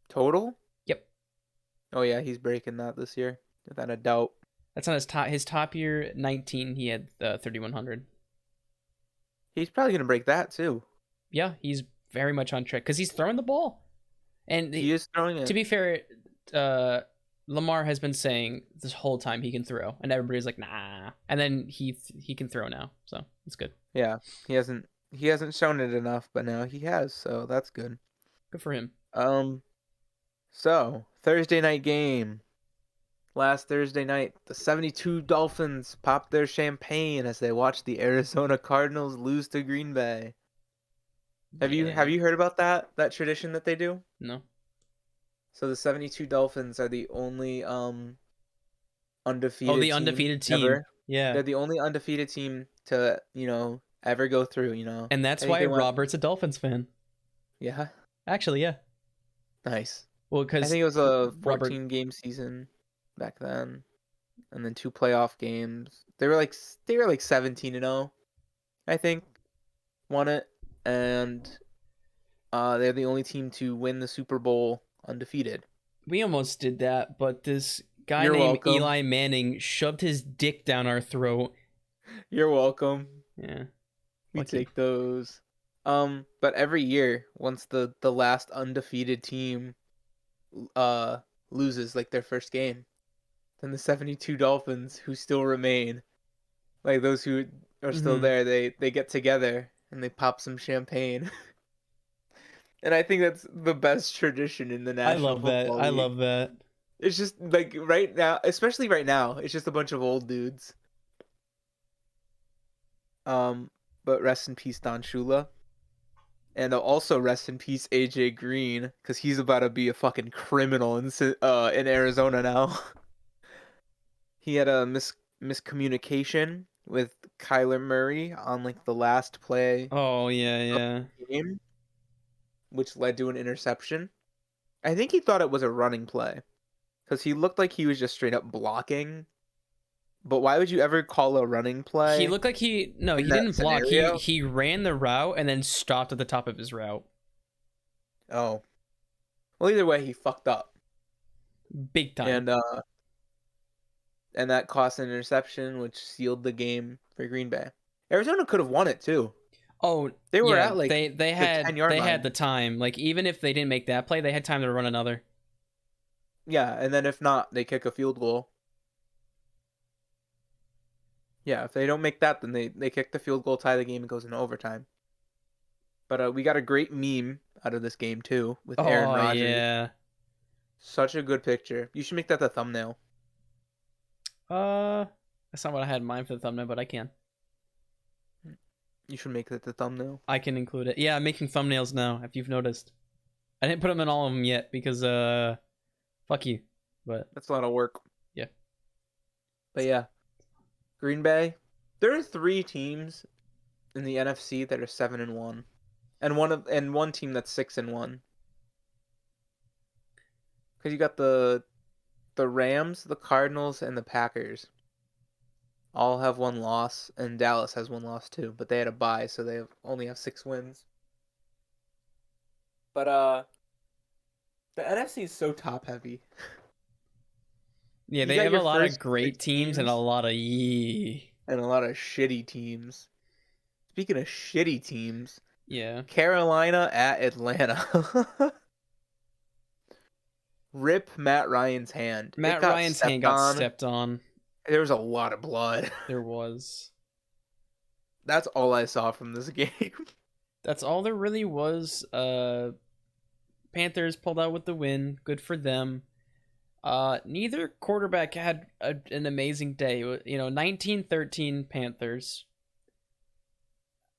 Total? Yep. Oh yeah, he's breaking that this year. Without a doubt. That's on his top year 19. He had 3,100. He's probably gonna break that too. Yeah, he's very much on track because he's throwing the ball. And He is throwing to it. be fair, Lamar has been saying this whole time he can throw, and everybody's like, nah. And then he can throw now, so it's good. Yeah. He hasn't shown it enough, but now he has, so that's good. Good for him. Um so Thursday night game. Last Thursday night, the 72 Dolphins popped their champagne as they watched the Arizona Cardinals lose to Green Bay. Have Yeah. you heard about that tradition that they do? No. So the 72 Dolphins are the only Oh, undefeated the team undefeated team. ever. Yeah. They're the only undefeated team to, ever go through, And I that's think why they went, Robert's a Dolphins fan. yeah, Actually, yeah. nice. Well, I because think it was a Robert 14 game season back then. and then 2 playoff games. They were like 17-0, I think, won it, and they're the only team to win the Super Bowl undefeated. We almost did that, but this guy You're named welcome. Eli Manning shoved his dick down our throat. You're welcome. Yeah, We fuck you. take those. But every year, once the last undefeated team uh loses like their first game, then the 72 Dolphins who still remain, like those who are still Hmm. there, they get together and they pop some champagne. And I think that's the best tradition in the I National love that. Football I League. love that. It's just like right now, especially right now, it's just a bunch of old dudes. Um, but rest in peace, Don Shula. And also rest in peace, AJ Green, because he's about to be a fucking criminal in Arizona now. He had a miscommunication with Kyler Murray on like the last play Oh yeah, of yeah. the game, which led to an interception. I think he thought it was a running play because he looked like he was just straight up blocking. But why would you ever call a running He play looked like in he that didn't block. scenario? He ran the route and then stopped at the top of his route. Oh, well, either way, he fucked up, Big time. and that cost an interception, which sealed the game for Green Bay. Arizona could have won it too. Oh They were yeah, at like they the had 10-yard the line. time. Like even if they didn't make that play, they had time to run another. Yeah, and then if not, they kick a field goal. Yeah, if they don't make that, then they kick the field goal, tie the game, and goes into overtime. But we got a great meme out of this game too with Aaron Oh Rodgers. yeah. Such a good picture. You should make that the thumbnail. Uh, that's not what I had in mind for the thumbnail, but I can. You should make that the thumbnail. I can include it. Yeah, I'm making thumbnails now. If you've noticed, I didn't put them in all of them yet because fuck you. But That's a lot of work. yeah. But yeah, Green Bay. There are 3 teams in the NFC that are 7-1, and one team that's 6-1. Because you got the Rams, the Cardinals, and the Packers. All have 1 loss, and Dallas has 1 loss too. But they had a bye, so only have 6 wins. But the NFC is so top heavy. Yeah, You they got have a your lot of first great 6 teams and a teams lot of yee. and a lot of shitty teams. Speaking of shitty teams, Yeah. Carolina at Atlanta. Rip Matt Ryan's hand. It Matt got Ryan's hand stepped got on. stepped on. There was a lot of blood. There was. That's all I saw from this game. That's all there really was. Panthers pulled out with the win. Good for them. Neither quarterback had an amazing day. You know, 19-13 Panthers.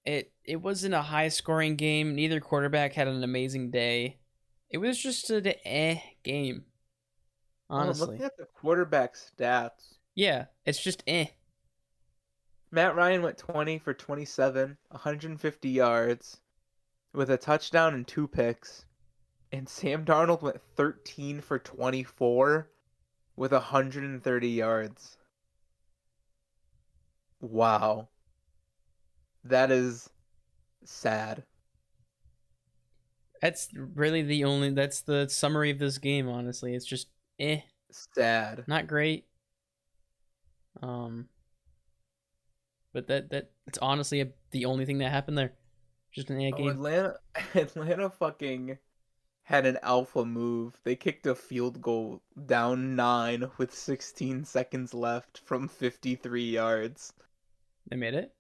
It wasn't a high scoring game. Neither quarterback had an amazing day. It was just an game, Oh, I'm looking honestly. at the quarterback stats. Yeah, it's just eh. Matt Ryan went 20 for 27, 150 yards, with a touchdown and 2 picks. And Sam Darnold went 13 for 24 with 130 yards. Wow. That is sad. That's the summary of this game, honestly. It's just eh, Sad. not great. Um but it's honestly the only thing that happened there. Just an eh Oh, game. Atlanta fucking had an alpha move. They kicked a field goal down 9 with 16 seconds left from 53 yards. They made it.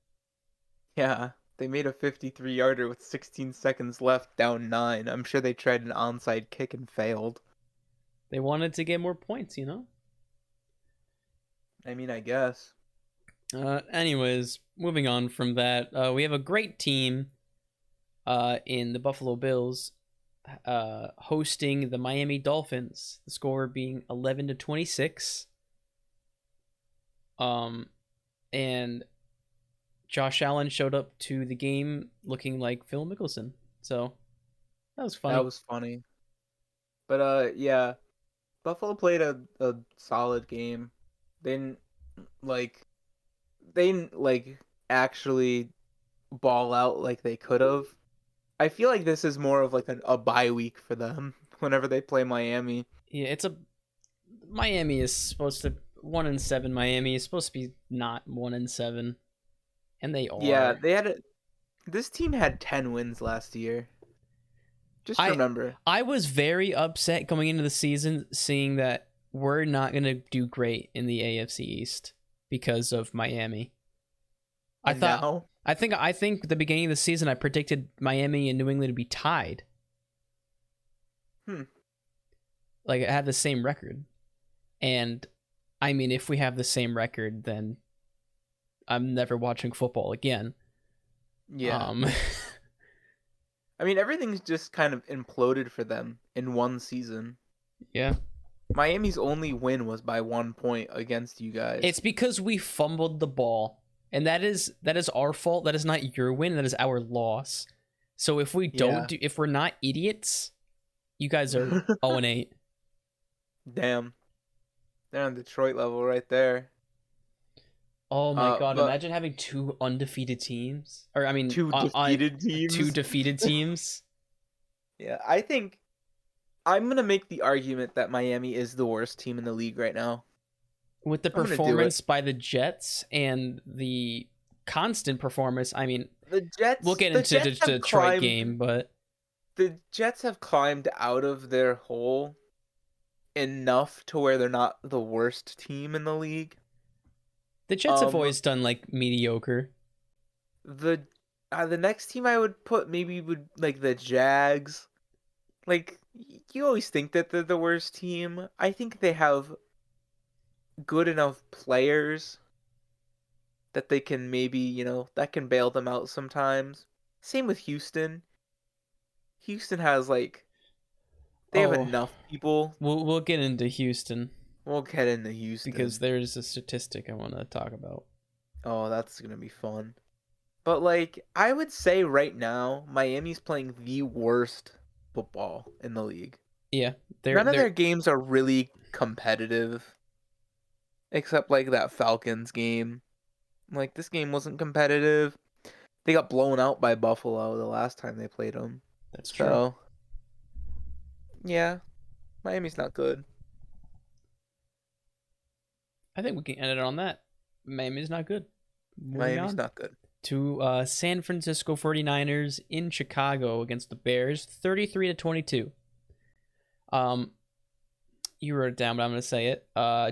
Yeah, they made a 53-yarder with 16 seconds left down 9. I'm sure they tried an onside kick and failed. They wanted to get more points, you know? I mean, I guess. Anyways, moving on from that, we have a great team in the Buffalo Bills hosting the Miami Dolphins. The score being 11-26. And Josh Allen showed up to the game looking like Phil Mickelson. So that was That funny. was funny. But yeah, Buffalo played a solid game. They didn't like they didn't like actually ball out like they could have. I feel like this is more of like a bye week for them whenever they play Miami. Yeah, it's a Miami is supposed to 1-7. Miami is supposed to be not 1-7, and they Yeah, are. this team had 10 wins last year. Just I remember. I was very upset going into the season, seeing that we're not gonna do great in the AFC East because of Miami. I And thought now, I think at the beginning of the season I predicted Miami and New England to be tied. hmm, Like it had the same record. And I mean if we have the same record then I'm never watching football again. yeah. Um I mean, everything's just kind of imploded for them in one season. yeah. Miami's only win was by 1 point against you guys. It's because we fumbled the ball. And that is our fault. That is not your win. That is our loss. So if we don't Yeah. do if we're not idiots, you guys are 0-8. Damn. They're on Detroit level right there. Oh my god, But imagine having two undefeated teams. Or I mean two defeated two teams. defeated teams. Yeah, I think I'm gonna make the argument that Miami is the worst team in the league right now. With the I'm gonna do it. performance by the Jets and the constant performance, I mean, we'll get The into the Jets have Detroit climbed. game, but The Jets have climbed out of their hole enough to where they're not the worst team in the league. the Jets have Um, always done like mediocre. the the next team I would put maybe would like the Jags. Like you always think that they're the worst team. I think they have good enough players that they can maybe, that can bail them out sometimes. Same with Houston. Houston has they have Oh, enough people. we'll get into Houston We'll get into because Houston. there's a statistic I want to talk about. Oh, that's gonna be fun. But I would say right now, Miami's playing the worst football in the league. Yeah, None of their they're games are really competitive, except that Falcons game. This game wasn't competitive. They got blown out by Buffalo the last time they played them. that's true. So, yeah, Miami's not good. I think we can end it on that. Miami's not good. Moving Miami's on not good. to San Francisco 49ers in Chicago against the Bears, 33-22. You wrote it down, but I'm going to say it.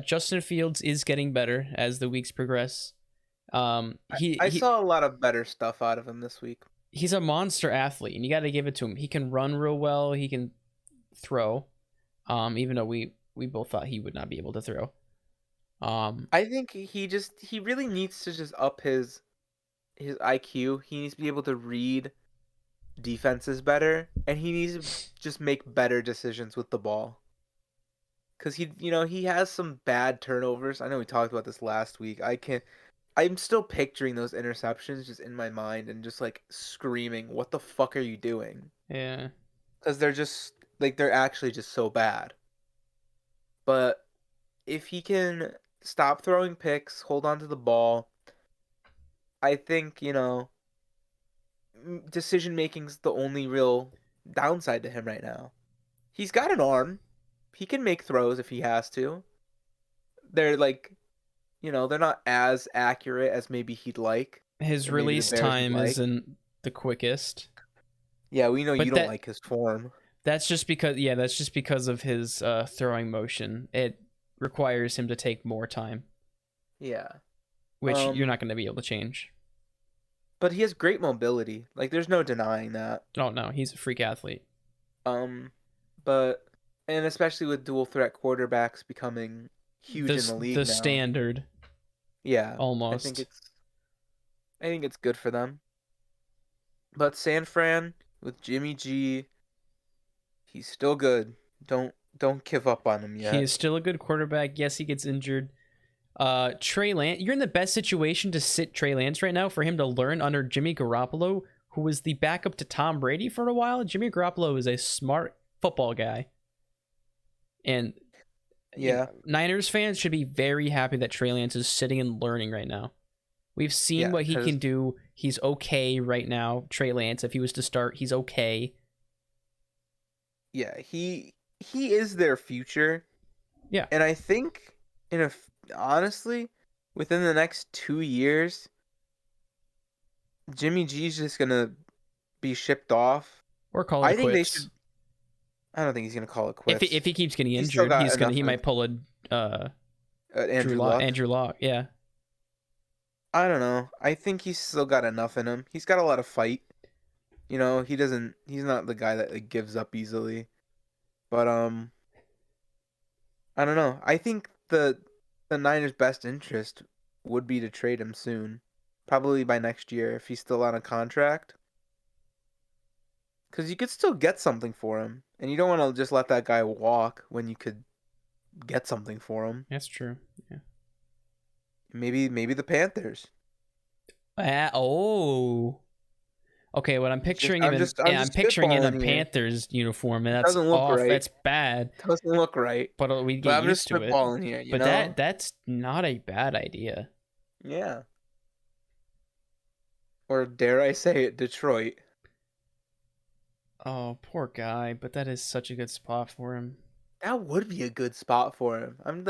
Justin Fields is getting better as the weeks progress. I saw a lot of better stuff out of him this week. He's a monster athlete, and you got to give it to him. He can run real well. He can throw, even though we both thought he would not be able to throw. I think he really needs to just up his IQ. He needs to be able to read defenses better, and he needs to just make better decisions with the ball. Cause he has some bad turnovers. I know we talked about this last week. I'm still picturing those interceptions just in my mind and just screaming, "What the fuck are you doing?" Yeah. Cause they're just they're actually just so bad. But if he can stop throwing picks, hold on to the ball, I think, decision making's the only real downside to him right now. He's got an arm. He can make throws if he has to. They're they're not as accurate as maybe he'd like, His or maybe the release Bears would time like. isn't the quickest. Yeah, we know But you don't like his form. that's just because of his throwing motion. It requires him to take more time, Yeah. which you're not going to be able to change. But he has great mobility. There's no denying that. Oh no, he's a freak athlete. But and especially with dual threat quarterbacks becoming huge in the league The now. standard, Yeah. almost. I think it's good for them. But San Fran with Jimmy G, he's still good. Don't give up on him yet. He is still a good quarterback. Yes, he gets injured. Trey Lance, you're in the best situation to sit Trey Lance right now for him to learn under Jimmy Garoppolo, who was the backup to Tom Brady for a while. Jimmy Garoppolo is a smart football guy. And Yeah. Niners fans should be very happy that Trey Lance is sitting and learning right now. We've seen Yeah, what he 'cause- can do. He's okay right now. Trey Lance, if he was to start, he's okay. Yeah, he is their future. Yeah. And I think honestly, within the next 2 years, Jimmy G's just gonna be shipped off. Or call it I think they quits. should. I don't think he's gonna call it If quits. he keeps getting He's still injured, got he enough might pull a Andrew Luck. Andrew Luck, yeah. I don't know. I think he's still got enough in him. He's got a lot of fight. You know, he's not the guy that like gives up easily. But I don't know. I think the Niners' best interest would be to trade him soon. Probably by next year if he's still on a contract. Cuz you could still get something for him. And you don't want to just let that guy walk when you could get something for him. That's true. Yeah. Maybe the Panthers. Okay, what I'm picturing him I'm in, just I'm picturing in a spitballing here. Panthers uniform, and It that's doesn't look off. right. That's bad. Doesn't look right. But we But get I'm just used to it. spitballing here, you But know? that's not a bad idea. Yeah. Or dare I say it, Detroit. Oh, poor guy. But that is such a good spot for him. That would be a good spot for him. I'm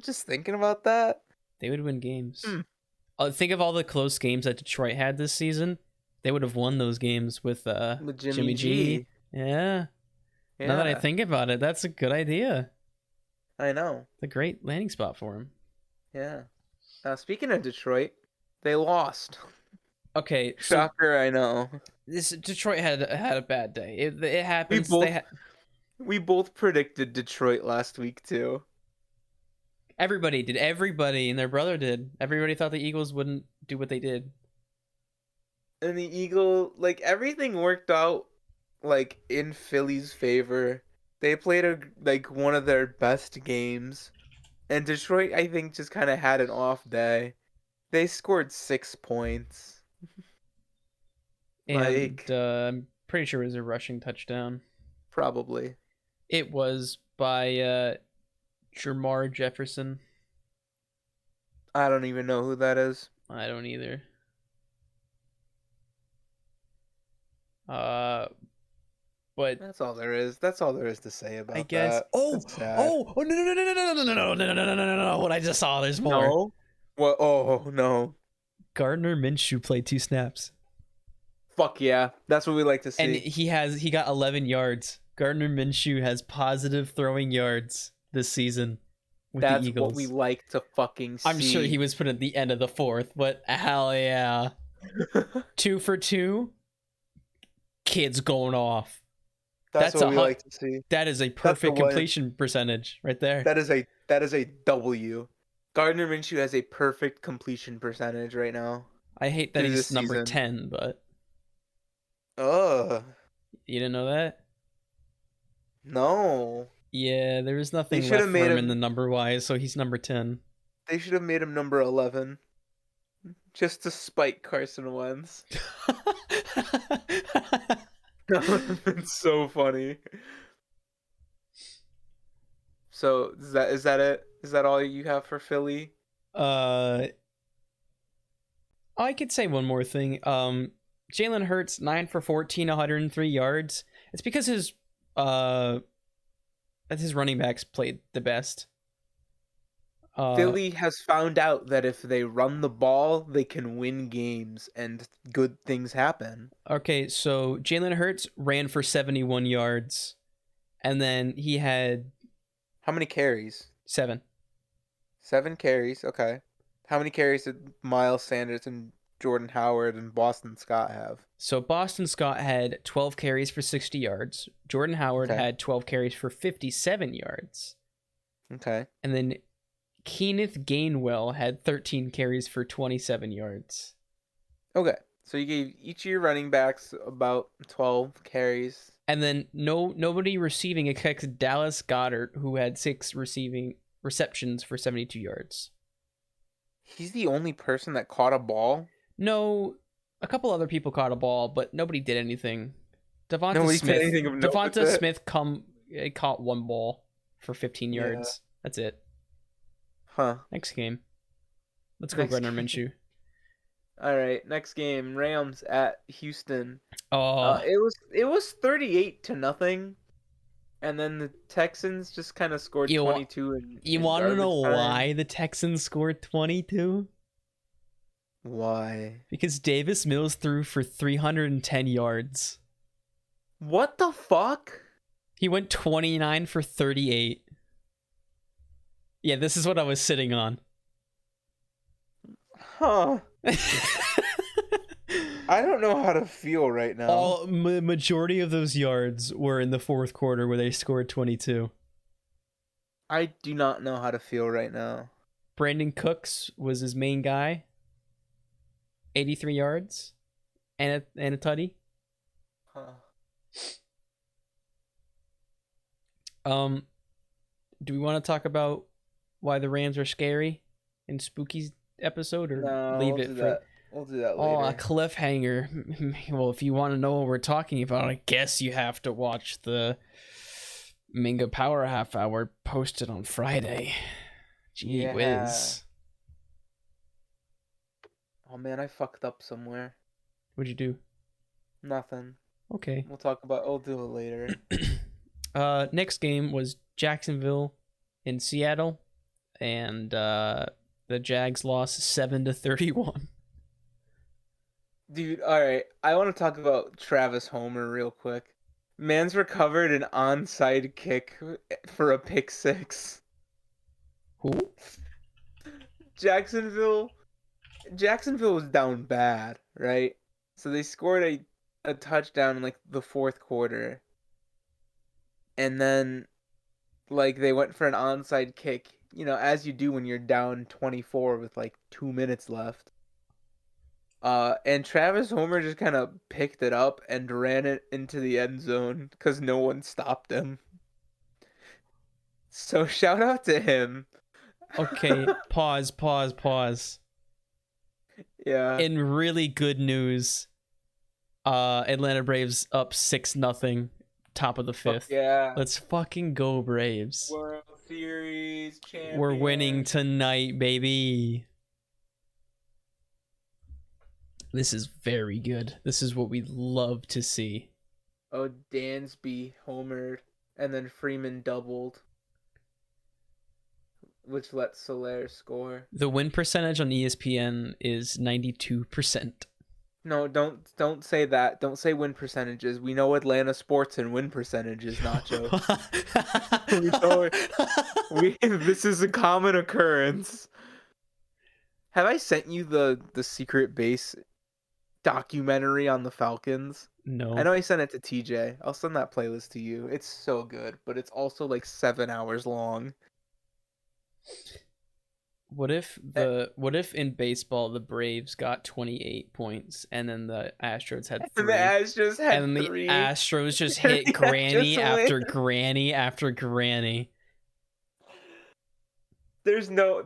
just thinking about that. They would win games. Hmm. Think of all the close games that Detroit had this season. They would have won those games with Jimmy G. Yeah. Yeah. Now that I think about it, that's a good idea. I know. It's a great landing spot for him. Yeah. Speaking of Detroit, they lost. Okay, so Shocker, I know. this Detroit had a bad day. It happens. We both predicted Detroit last week too. Everybody did. Everybody and their brother did. Everybody thought the Eagles wouldn't do what they did. And the everything worked out in Philly's favor. They played one of their best games. And Detroit, I think, just kind of had an off day. They scored 6 points. And I'm pretty sure it was a rushing touchdown. Probably. It was by Jermar Jefferson. I don't even know who that is. I don't either. But That's all there is. That's all there is to say about that. I guess. Oh no no! What I just saw. There's more. No. What? Oh no. Gardner Minshew played 2 snaps. Fuck yeah. That's what we like to see. And he got 11 yards. Gardner Minshew has positive throwing yards this season with That's the Eagles. what we like to fucking see. I'm sure he was put at the end of the 4th, but hell yeah. 2 for 2. Kids going off. That's what we like to see. That is a perfect completion percentage right there. That is a W. Gardner Minshew has a perfect completion percentage right now. I hate that he's number 10, but ugh. You didn't know that? No. Yeah, there was nothing left for him in the number wise, so he's number 10. They should have made him number 11. Just to spite Carson Wentz. That would have been so funny. So is that it? Is that all you have for Philly? I could say one more thing. Jalen Hurts 9 for 14, 103 yards. It's because his running backs played the best. Philly has found out that if they run the ball, they can win games and good things happen. Okay, so Jalen Hurts ran for 71 yards, and then he had... How many carries? 7. 7 carries, okay. How many carries did Miles Sanders and Jordan Howard and Boston Scott have? So Boston Scott had 12 carries for 60 yards. Jordan Howard had 12 carries for 57 yards. Okay. And then Kenneth Gainwell had 13 carries for 27 yards. Okay. So you gave each of your running backs about 12 carries. And then nobody receiving except Dallas Goedert, who had 6 receptions for 72 yards. He's the only person that caught a ball? No, a couple other people caught a ball, but nobody did anything. Nobody did anything of note with Devonta it. Smith caught 1 ball for 15 yards. That's it. Huh. Next game. Let's go, Next Gardner game. Minshew. All right, next game, Rams at Houston. Oh, It was 38-0, and then the Texans just kind of scored you 22 you in want to know garbage time. why the Texans scored 22? Why? Because Davis Mills threw for 310 yards. What the fuck? He went 29 for 38. Yeah, this is what I was sitting on. Huh. I don't know how to feel right now. Majority of those yards were in the fourth quarter where they scored 22. I do not know how to feel right now. Brandon Cooks was his main guy. 83 yards and a tutty. Huh. Do we want to talk about why the Rams are scary in spooky episode, or No, leave we'll it do for that. We'll do that a later. cliffhanger? Well, if you want to know what we're talking about, I guess you have to watch the Minga Power Half Hour posted on Friday. Gee Yeah. whiz. Oh man, I fucked up somewhere. What'd you do? Nothing. Okay. We'll do it later. Next game was Jacksonville in Seattle, and the Jags lost 7-31. Dude, alright. I want to talk about Travis Homer real quick. Man's recovered an onside kick for a pick six. Who? Jacksonville was down bad, right? So they scored a touchdown in like the fourth quarter. And then like they went for an onside kick, as you do when you're down 24 with like 2 minutes left. And Travis Homer just kind of picked it up and ran it into the end zone because no one stopped him. So shout out to him. Okay, pause. Yeah. In really good news, Atlanta Braves up 6-0, top of the Fuck fifth. yeah. Let's fucking go, Braves. World Series champion. We're winning tonight, baby. This is very good. This is what we love to see. Oh, Dansby homered, and then Freeman doubled, which let Soler score. The win percentage on ESPN is 92%. No, don't say that. Don't say win percentages. We know Atlanta sports and win percentages, Nacho. This is a common occurrence. Have I sent you the secret base documentary on the Falcons? No. I know I sent it to TJ. I'll send that playlist to you. It's so good, but it's also like 7 hours long. What if in baseball the Braves got 28 points and then the Astros had 3? And the Astros had and then 3. The Astros just And hit the granny Astros after win. granny after granny. There's no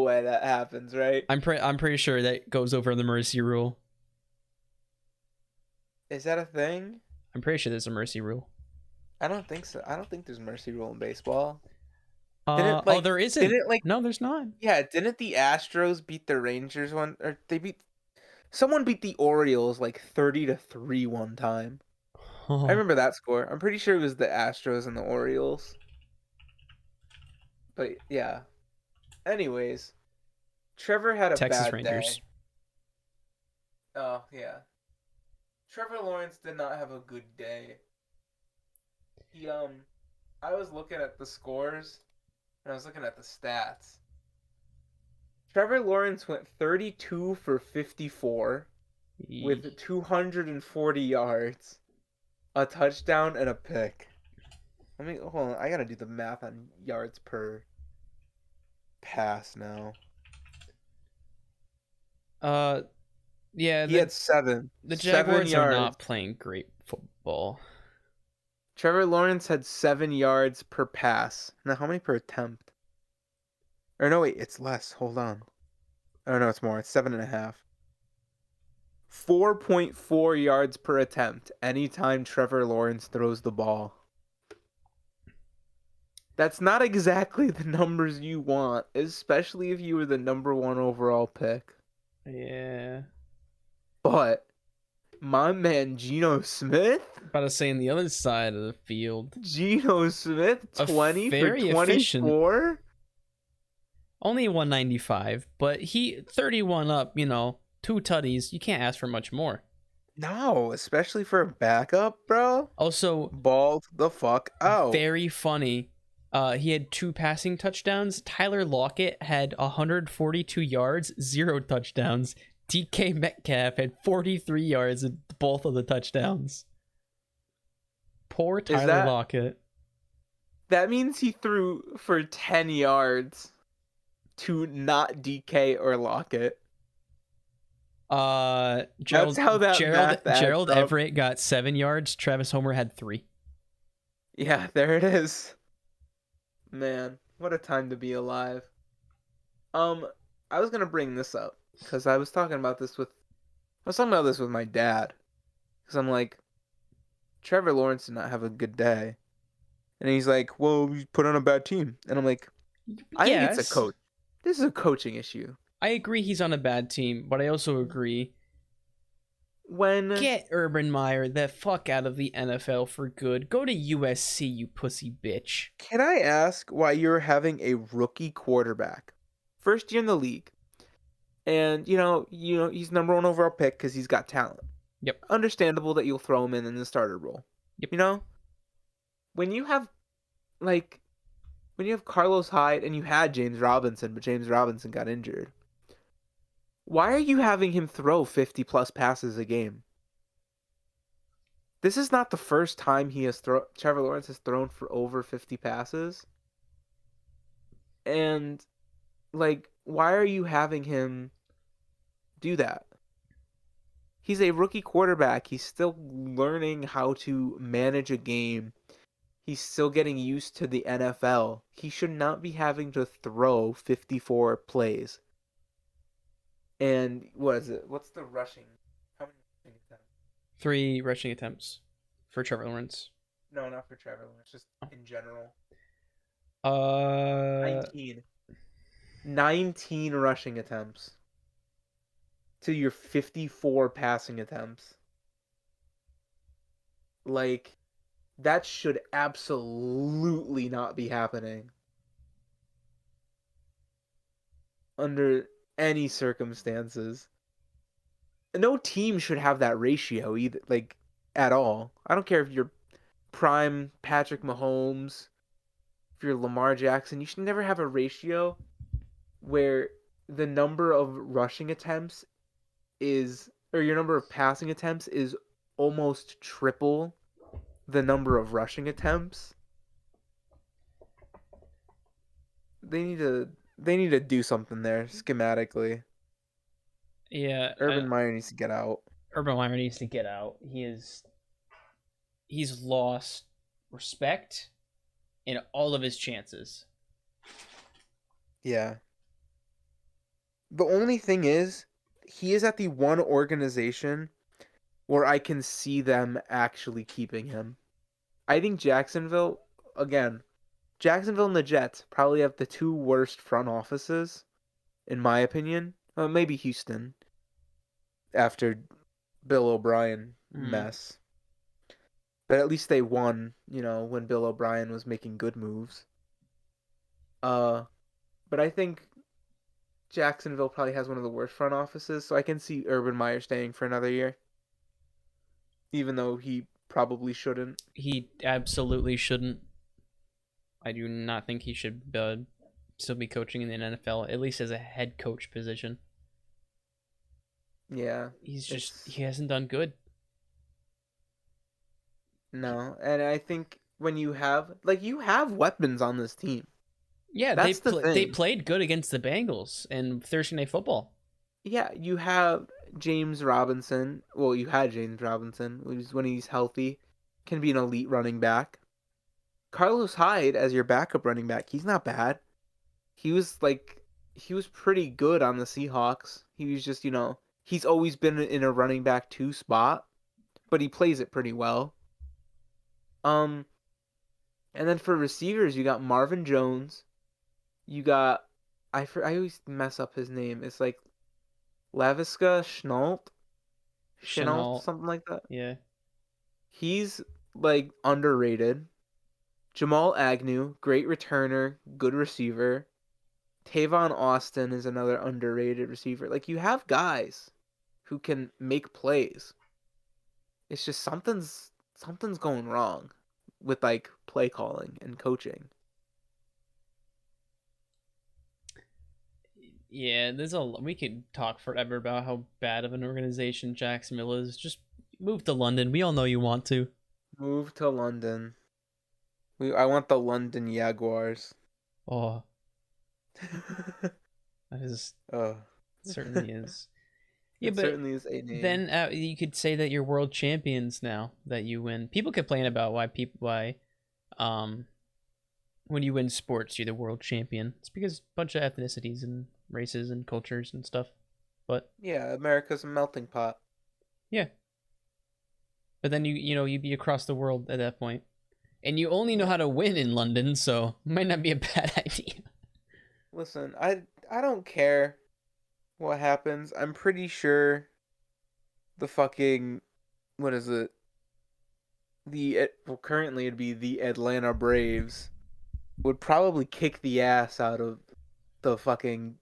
way that happens, right? I'm pretty sure that goes over the mercy rule. Is that a thing? I'm pretty sure there's a mercy rule. I don't think so. I don't think there's mercy rule in baseball. There isn't. Didn't No, there's not. Yeah, didn't the Astros beat the Rangers someone beat the Orioles like 30-3 one time. I remember that score. I'm pretty sure it was the Astros and the Orioles. But yeah. Anyways, Trevor had a Texas bad Rangers. day. Oh, yeah. Trevor Lawrence did not have a good day. I was looking at the scores and I was looking at the stats. Trevor Lawrence went 32 for 54 with 240 yards, a touchdown, and a pick. Hold on. I gotta do the math on yards per pass now. Yeah. He had 7. The Jaguars 7 are yards. not playing great football. Trevor Lawrence had 7 yards per pass. Now, how many per attempt? Or no, wait, it's less. Hold on. Oh no, it's more. It's 7.5. 4.4 yards per attempt anytime Trevor Lawrence throws the ball. That's not exactly the numbers you want, especially if you were the number one overall pick. Yeah. But my man Geno Smith, About to say on the other side of the field. Geno Smith, A 20 for very efficient. 24. Only 195, but he 31 up, 2 tutties. You can't ask for much more. No, especially for a backup, bro. Also, Balled the fuck out. very funny. He had 2 passing touchdowns. Tyler Lockett had 142 yards, 0 touchdowns. DK Metcalf had 43 yards in both of the touchdowns. Poor Is Tyler Lockett. that means he threw for 10 yards to not DK or Lockett. That's Gerald how that Gerald math adds Gerald up. Everett got 7 yards. Travis Homer had 3. Yeah, there it is. Man, what a time to be alive. I was gonna bring this up because I was talking about this with my dad. Because I'm like, Trevor Lawrence did not have a good day, and he's like, "Well, we put on a bad team," and I'm like, "I think it's a Yes, coach. This is a coaching issue." I agree he's on a bad team, but I also agree When get Urban Meyer the fuck out of the NFL for good. Go to USC, you pussy bitch. Can I ask why you're having a rookie quarterback, first year in the league, and he's number one overall pick because he's got talent. Yep. Understandable that you'll throw him in the starter role. Yep. When you have like when you have Carlos Hyde and you had James Robinson, but James Robinson got injured. Why are you having him throw 50 plus passes a game? This is not the first time Trevor Lawrence has thrown for over 50 passes. And why are you having him do that? He's a rookie quarterback. He's still learning how to manage a game. He's still getting used to the NFL. He should not be having to throw 54 plays. And what is it? What's the rushing? How many rushing attempts? 3 rushing attempts for Trevor Lawrence. No, not for Trevor Lawrence, just in general. 19. 19 rushing attempts to your 54 passing attempts. That should absolutely not be happening under any circumstances. No team should have that ratio either, at all. I don't care if you're prime Patrick Mahomes, if you're Lamar Jackson, you should never have a ratio where the number of rushing attempts or your number of passing attempts is almost triple the number of rushing attempts. They need to do something there schematically. Yeah. Urban Meyer needs to get out. Urban Meyer needs to get out. He's lost respect in all of his chances. Yeah. The only thing is, he is at the one organization where I can see them actually keeping him. I think Jacksonville and the Jets probably have the 2 worst front offices, in my opinion. Maybe Houston, after Bill O'Brien mess. But at least they won, when Bill O'Brien was making good moves. But I think Jacksonville probably has one of the worst front offices, so I can see Urban Meyer staying for another year. Even though he probably shouldn't. He absolutely shouldn't. I do not think he should still be coaching in the NFL, at least as a head coach position. Yeah. He hasn't done good. No, and I think when you have weapons on this team. Yeah, that's the thing. They played good against the Bengals in Thursday Night Football. Yeah, you have James Robinson. Well, you had James Robinson, when he's healthy, can be an elite running back. Carlos Hyde as your backup running back, he's not bad. He was pretty good on the Seahawks. He was just, he's always been in a running back 2 spot, but he plays it pretty well. And then for receivers, you got Marvin Jones. You got I always mess up his name. It's like Laviska Shenault, Chenault. something like that. Yeah. He's like underrated. Jamal Agnew, great returner, good receiver. Tavon Austin is another underrated receiver. Like you have guys who can make plays. It's just something's going wrong with like play calling and coaching. Yeah, we could talk forever about how bad of an organization Jacksonville is. Just move to London. We all know you want to. Move to London. I want the London Jaguars. Oh, that is Oh. certainly is. Yeah, It but certainly is a name. then you could say that you're world champions now that you win. People complain about why um when you win sports you're the world champion. It's because a bunch of ethnicities and races and cultures and stuff. But Yeah, America's a melting pot. yeah, but then you'd be across the world at that point, and you only know Yeah. how to win in London, so it might not be a bad idea. Listen, I don't care what happens. I'm pretty sure the fucking what is it? Well, currently it'd be the Atlanta Braves would probably kick the ass out of the fucking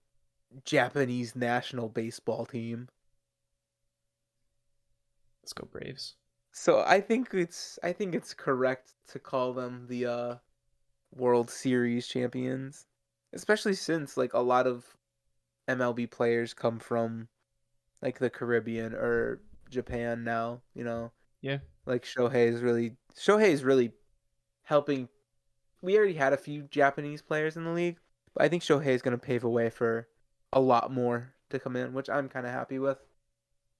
Japanese national baseball team. Let's go Braves. So I think it's correct to call them the World Series champions, especially since like a lot of MLB players come from like the Caribbean or Japan now, you know. Yeah. Like Shohei is really helping. We already had a few Japanese players in the league, but I think Shohei is going to pave a way for a lot more to come in, which I'm kind of happy with.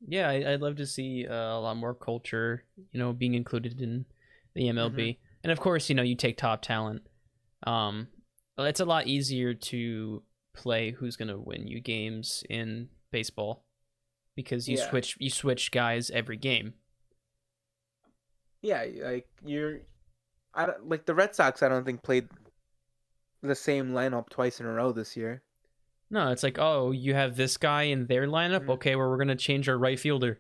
Yeah, I'd love to see a lot more culture, being included in the Hmm. MLB. And of course, you take top talent. Well, it's a lot easier to play who's gonna win you games in baseball because you Yeah. switch guys every game. Yeah, like I don't, like the Red Sox I don't think played the same lineup twice in a row this year. No, it's like, oh, you have this guy in their lineup. Mhm. Okay, well, we're gonna change our right fielder.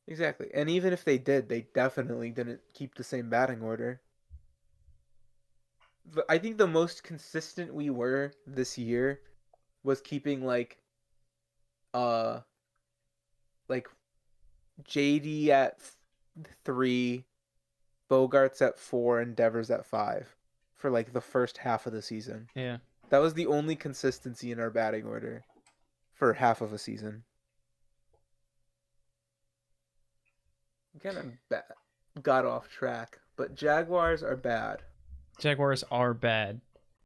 Exactly. And even if they did, they definitely didn't keep the same batting order. I think the most consistent we were this year was keeping uh like JD at 3, Bogarts at 4, and Devers at 5 for like the first half of the season. Yeah. That was the only consistency in our batting order for half of a season. Kind of got off track, but Jaguars are bad. Jaguars are bad.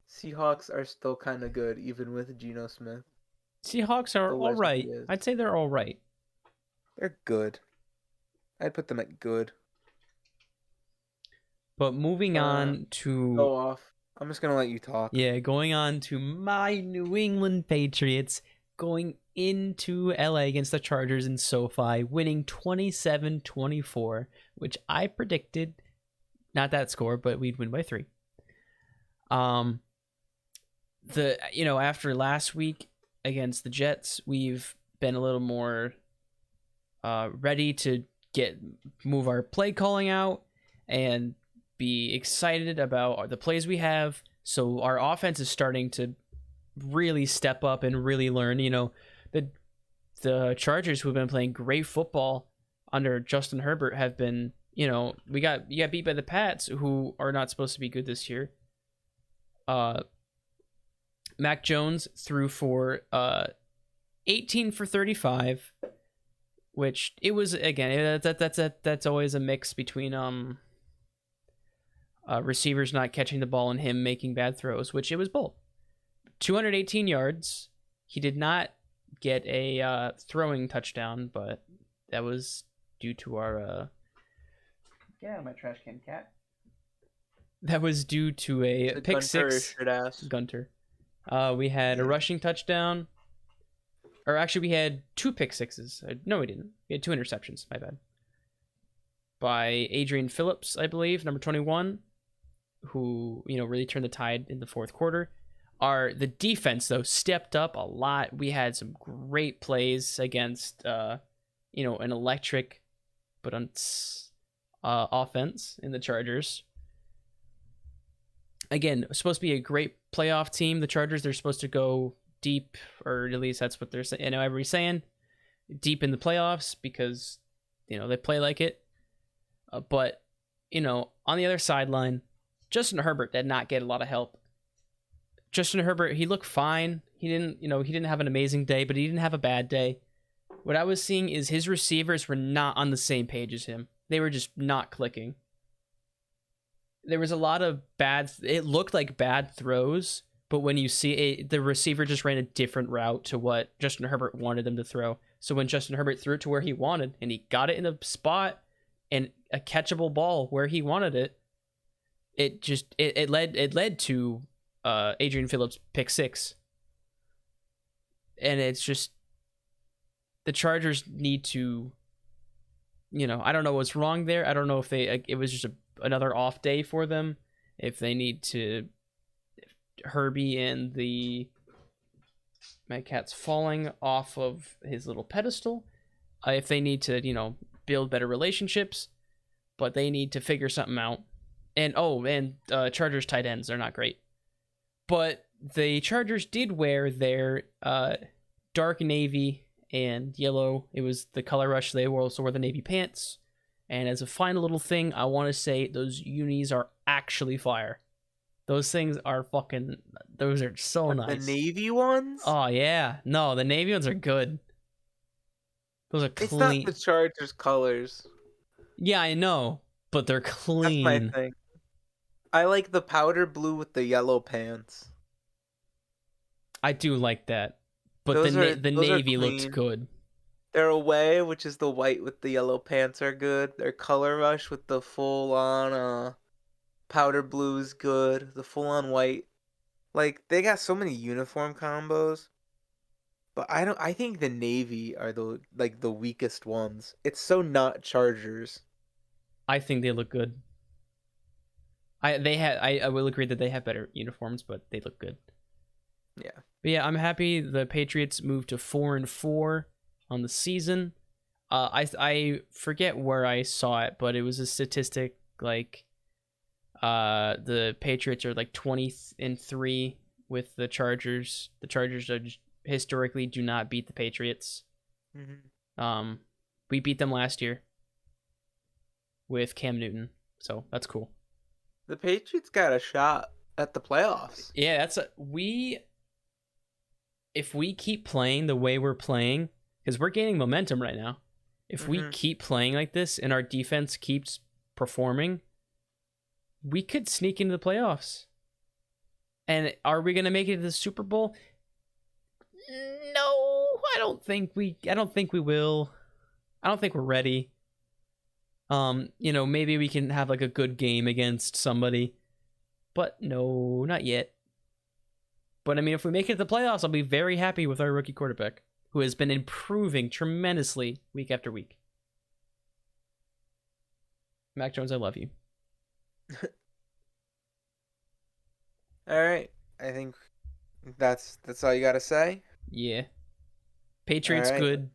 Seahawks are still kind of good, even with Geno Smith, Seahawks are the all legend he right. is. I'd say they're all right. They're good. I'd put them at good. But moving on to Go off. I'm just gonna let you talk. yeah, going on to my New England Patriots going into LA against the Chargers in SoFi, winning 27-24, which I predicted, not that score, but we'd win by 3. After last week against the Jets, we've been a little more ready to move our play calling out and be excited about the plays we have. So our offense is starting to really step up and really learn. The Chargers, who have been playing great football under Justin Herbert, have been, you got beat by the Pats, who are not supposed to be good this year. Mac Jones threw for 18 for 35, which it was, again, that's always a mix between receivers not catching the ball and him making bad throws, which it was both. 218 yards. He did not get a throwing touchdown, but that was due to our get out of my trash can, cat. That was due to a The pick Gunter six. shirt ass. Gunter. We had a rushing touchdown. Or actually, we had 2 pick sixes. No, we didn't. We had 2 interceptions. My bad. By Adrian Phillips, I believe, number 21. who really turned the tide in the fourth quarter. The defense though stepped up a lot. We had some great plays against an electric but offense in the Chargers. Again, supposed to be a great playoff team. The Chargers, they're supposed to go deep, or at least that's what they're saying. Everybody's saying deep in the playoffs because they play like it. But on the other sideline, Justin Herbert did not get a lot of help. Justin Herbert, he looked fine. He didn't have an amazing day, but he didn't have a bad day. What I was seeing is his receivers were not on the same page as him. They were just not clicking. There was a lot of it looked like bad throws, but when you see it, the receiver just ran a different route to what Justin Herbert wanted them to throw. So when Justin Herbert threw it to where he wanted, and he got it in the spot and a catchable ball where he wanted it, it led to Adrian Phillips' pick six. And it's just the Chargers need to, I don't know what's wrong there. I don't know if it was just another off day for them. If they need to, Herbie and my cat's falling off of his little pedestal. If they need to, build better relationships, but they need to figure something out. And Chargers tight ends are not great. But the Chargers did wear their dark navy and yellow. It was the color rush. They also wore the navy pants. And as a final little thing, I want to say those unis are actually fire. Those things are those are so nice. The navy ones? Oh, yeah. No, the navy ones are good. Those are clean. It's not the Chargers colors. Yeah, I know, but they're clean. That's my thing. I like the powder blue with the yellow pants. I do like that, but the navy looks good. Their away, which is the white with the yellow pants, are good. Their color rush with the full-on powder blue is good. The full-on white, like they got so many uniform combos. But I think the navy are the weakest ones. It's so not Chargers. I think they look good. I will agree that they have better uniforms, but they look good. Yeah. But yeah, I'm happy the Patriots moved to 4-4 on the season. I forget where I saw it, but it was a statistic like the Patriots are like 20-3 with the Chargers. The Chargers historically do not beat the Patriots. Mm-hmm. We beat them last year with Cam Newton, so that's cool. The Patriots got a shot at the playoffs. Yeah, if we keep playing the way we're playing, because we're gaining momentum right now. If we keep playing like this and our defense keeps performing, we could sneak into the playoffs. And are we going to make it to the Super Bowl? No, I don't think we will. I don't think we're ready. Maybe we can have like a good game against somebody, but no, not yet. But I mean, if we make it to the playoffs, I'll be very happy with our rookie quarterback, who has been improving tremendously week after week. Mac Jones, I love you. All right, I think that's all you got to say. Yeah. Patriots good.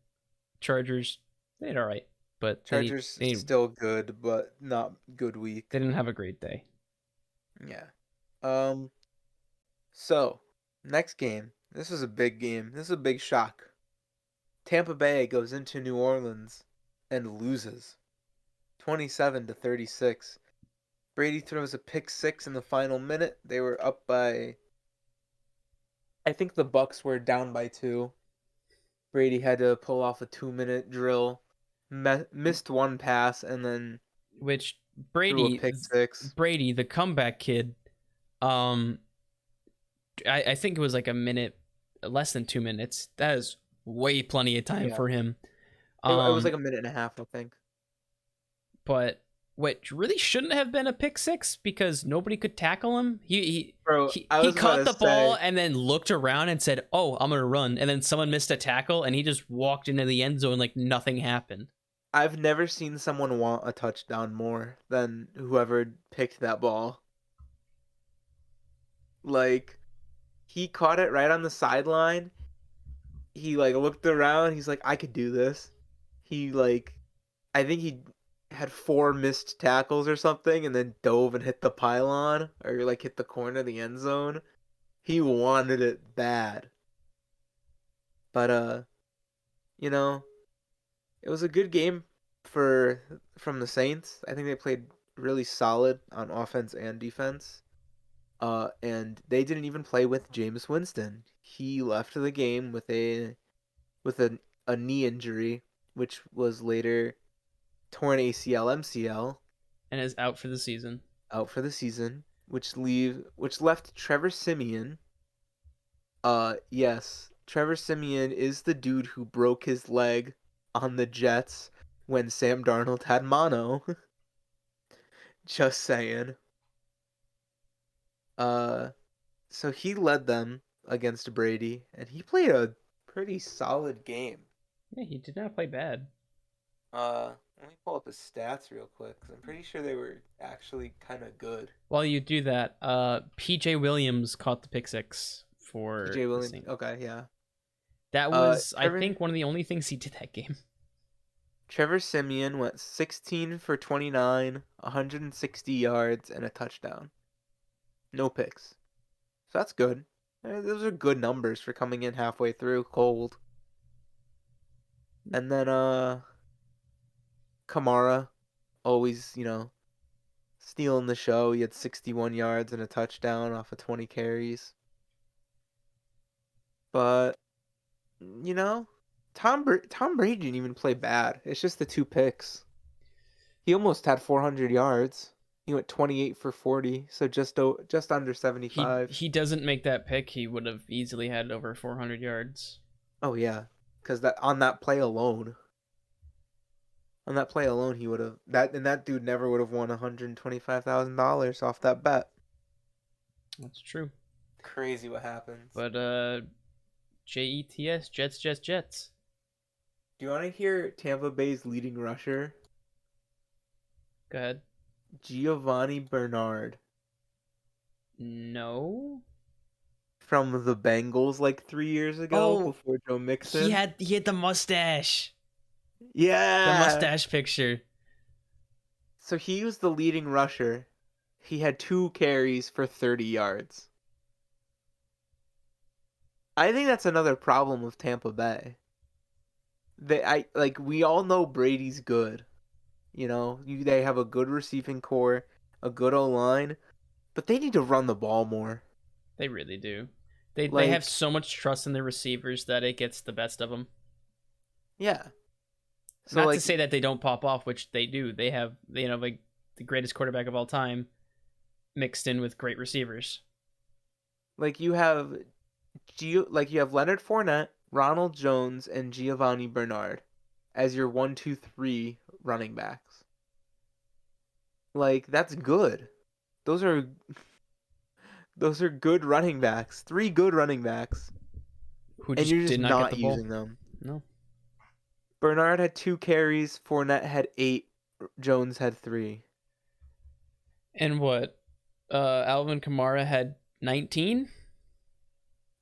Chargers, they did all right, but Chargers still good, but not good week. They didn't have a great day. Yeah. So next game. This was a big game. This is a big shock. Tampa Bay goes into New Orleans and loses 27-36. Brady throws a pick six in the final minute. They were up by, I think the Bucs were down by 2. Brady had to pull off a 2-minute drill, missed one pass, and then threw a pick six. Brady, the comeback kid, I think it was like a minute, less than 2 minutes. That is way plenty of time for him. It was like a minute and a half, I think. But what really shouldn't have been a pick six because nobody could tackle him. He caught the ball and then looked around and said, "Oh, I'm gonna run," and then someone missed a tackle and he just walked into the end zone like nothing happened. I've never seen someone want a touchdown more than whoever picked that ball. Like he caught it right on the sideline. He like looked around. He's like, I could do this. He like, I think he had 4 missed tackles or something, and then dove and hit the pylon or like hit the corner of the end zone. He wanted it bad, but you know, it was a good game for from the Saints. I think they played really solid on offense and defense. And they didn't even play with Jameis Winston. He left the game with a knee injury, which was later torn ACL MCL, And is out for the season. out for the season, which left Trevor Siemian. Yes, Trevor Siemian is the dude who broke his leg on the Jets when Sam Darnold had mono. Just saying. Uh, so he led them against Brady, and he played a pretty solid game. Yeah, he did not play bad. Let me pull up his stats real quick, 'cause I'm pretty sure they were actually kind of good. While you do that, PJ Williams caught the pick six for PJ the Williams. Saints. Okay, yeah. That was, I Trevor think, one of the only things he did that game. Trevor Siemian went 16 for 29, 160 yards, and a touchdown. No picks. So that's good. Those are good numbers for coming in halfway through cold. And then Kamara, always, stealing the show. He had 61 yards and a touchdown off of 20 carries. But, Tom Brady didn't even play bad. It's just the 2 picks. He almost had 400 yards. He went 28 for 40, so just under He 75. he doesn't make that pick, he would have easily had over 400 yards. Oh yeah, because on that play alone, he would have that dude never would have won $125,000 off that bet. That's true. Crazy what happens. But Jets, Jets. Do you want to hear Tampa Bay's leading rusher? Go ahead. Giovanni Bernard No. from the Bengals like 3 years ago Oh, before Joe Mixon. he had the mustache. The Yeah. mustache picture. So he was the leading rusher. He had 2 carries for 30 yards. I think that's another problem with Tampa Bay. We all know Brady's good. They have a good receiving core, a good O-line, but they need to run the ball more. They really do. They have Like, so much trust in their receivers that it gets the best of them. yeah. So Not to say that they don't pop off, which they do. They have, like the greatest quarterback of all time mixed in with great receivers. like you have you have Leonard Fournette, Ronald Jones, and Giovanni Bernard as your 1, 2, 3 running backs. Like, that's good. Those are good running backs. 3 good running backs. Who And just you're just did not get not the ball. using them. No. Bernard had 2 carries, Fournette had 8, Jones had 3. And what? Alvin Kamara had 19?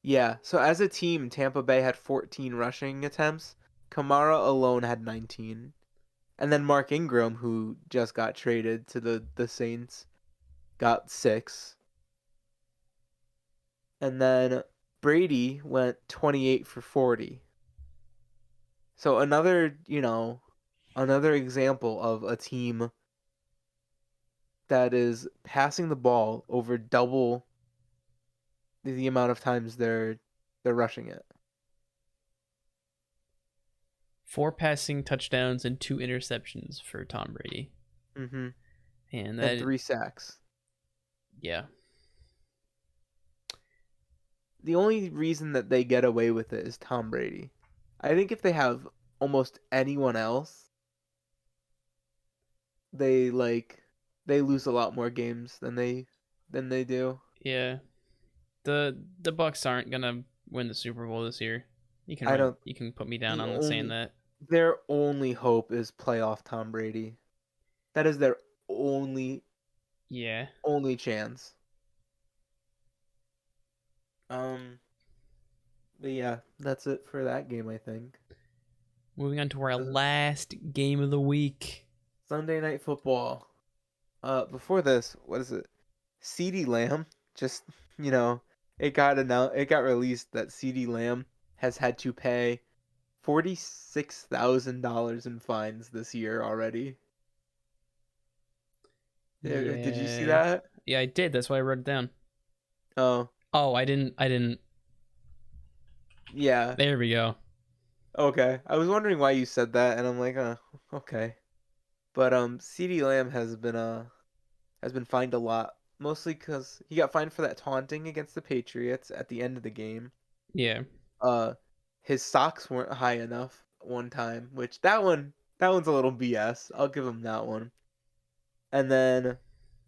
Yeah, so as a team, Tampa Bay had 14 rushing attempts. Kamara alone had 19. And then Mark Ingram, who just got traded to the Saints, got 6. And then Brady went 28 for 40. So another example of a team that is passing the ball over double the amount of times they're rushing it. 4 passing touchdowns and 2 interceptions for Tom Brady. Mm-hmm. And And 3 sacks. Yeah. The only reason that they get away with it is Tom Brady. I think if they have almost anyone else, they lose a lot more games than they do. Yeah. The Bucks aren't gonna win the Super Bowl this year. You I don't. can put me down on saying that. Their only hope is playoff Tom Brady. That is their only Yeah. only chance. Um, but yeah, that's it for that game, I think. Moving on to our Uh, last game of the week. Sunday Night Football. Before this, what is it? CeeDee Lamb just, you know, it got released that CeeDee Lamb has had to pay $46,000 in fines this year already. Did you see Yeah. that? Yeah, I did. That's why I wrote it down. Oh, Oh, I didn't. yeah. There we go. Okay. I was wondering why you said that, and I'm like, okay. But CeeDee Lamb has been fined a lot, mostly because he got fined for that taunting against the Patriots at the end of the game. Yeah. Uh, his socks weren't high enough one time, which that one's a little BS. I'll give him that one. And then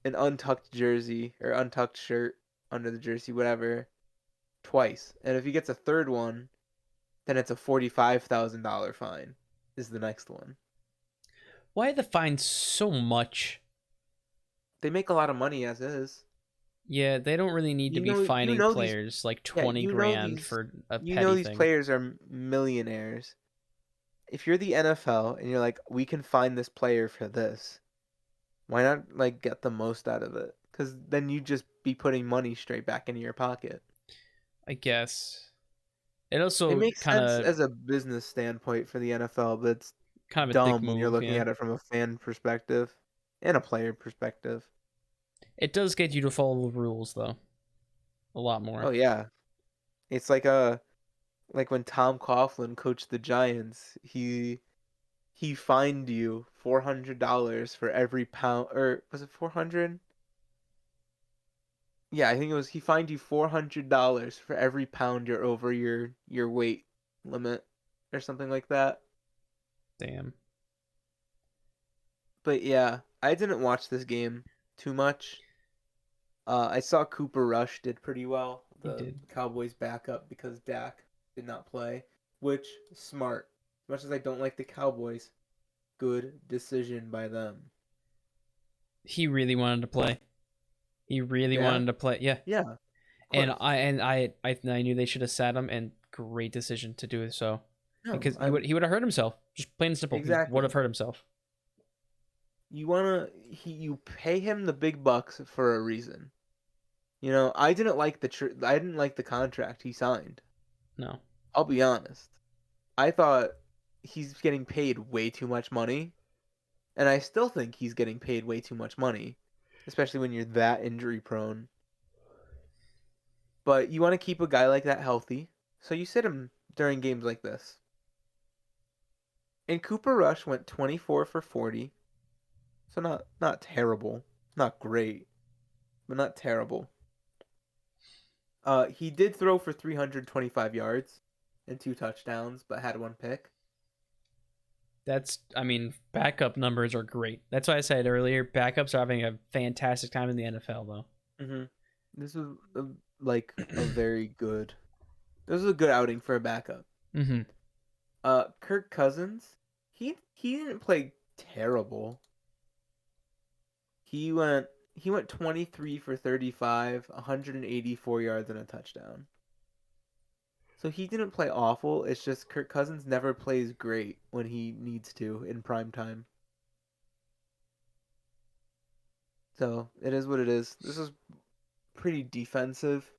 an untucked jersey or untucked shirt under the jersey, whatever, twice. And if he gets a third one, then it's a $45,000 fine. Is the next one. Why are the fines so much? They make a lot of money as is. Yeah, they don't really need to be You fining know these. players like Yeah, 20 grand for a you know petty these thing. players are millionaires. If you're the NFL and you're like, we can find this player for this, why not like get the most out of it? Because then you just be putting money straight back into your pocket. I guess. It It also makes sense as a business standpoint for the NFL, but it's kind of a dick dumb when you're move, looking yeah. at it from a fan perspective and a player perspective. It does get you to follow the rules though. A lot more. Oh yeah, it's like when Tom Coughlin coached the Giants, he fined you $400 for every pound, or was it 400? Yeah, I think it was. He fined you $400 for every pound you're over your weight limit, or something like that. Damn. But yeah, I didn't watch this game too much. I saw Cooper Rush did pretty well, He the did. Cowboys backup, because Dak did not play, which smart. As much as I don't like the Cowboys, good decision by them. He really wanted to play. He really Yeah, wanted to play. Yeah. yeah, of And course. I knew they should have sat him, and great decision to do so. No, Because I'm he would have hurt himself. Just plain and simple. He would have exactly. hurt himself. You pay him the big bucks for a reason. I didn't like the contract he signed. No. I'll be honest. I thought he's getting paid way too much money, and I still think he's getting paid way too much money, especially when you're that injury prone. But you want to keep a guy like that healthy, so you sit him during games like this. And Cooper Rush went 24 for 40, so not terrible, not great, but not terrible. He did throw for 325 yards and two touchdowns, but had one pick. I mean, backup numbers are great. That's why I said earlier, backups are having a fantastic time in the NFL, though. hmm This was like a very good. This was a good outing for a backup. Mm-hmm. Kirk Cousins, he didn't play terrible. He went he went 23 for 35, 184 yards and a touchdown. So he didn't play awful. It's just Kirk Cousins never plays great when he needs to in prime time. So it is what it is. This is pretty defensive,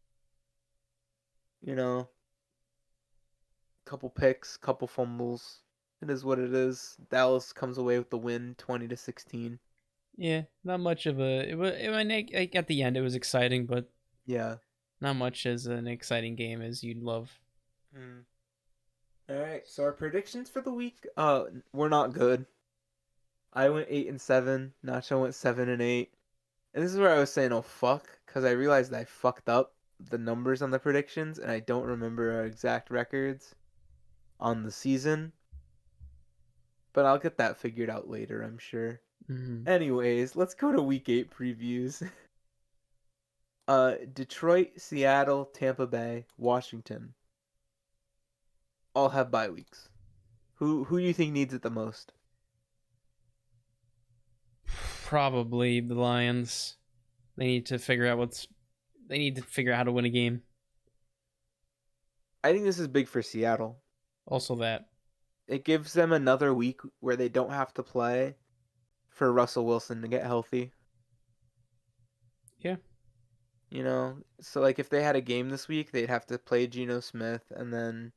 you know. Couple picks, couple fumbles. It is what it is. Dallas comes away with the win, 20-16. Yeah, not much of a. At the end, it was exciting, but Yeah. not much as an exciting game as you'd love. Mm. All right. So our predictions for the week, were not good. I went 8-7. Nacho went 7-8. And this is where I was saying, "Oh fuck," because I realized I fucked up the numbers on the predictions, and I don't remember our exact records on the season. But I'll get that figured out later, I'm sure. Mm-hmm. Anyways, let's go to week 8 previews. Detroit, Seattle, Tampa Bay, Washington all have bye weeks. Who do you think needs it the most? Probably the Lions. They need to figure out They need to figure out how to win a game. I think this is big for Seattle. Also that. It gives them another week where they don't have to play for Russell Wilson to get healthy. Yeah. So like if they had a game this week, they'd have to play Geno Smith, and then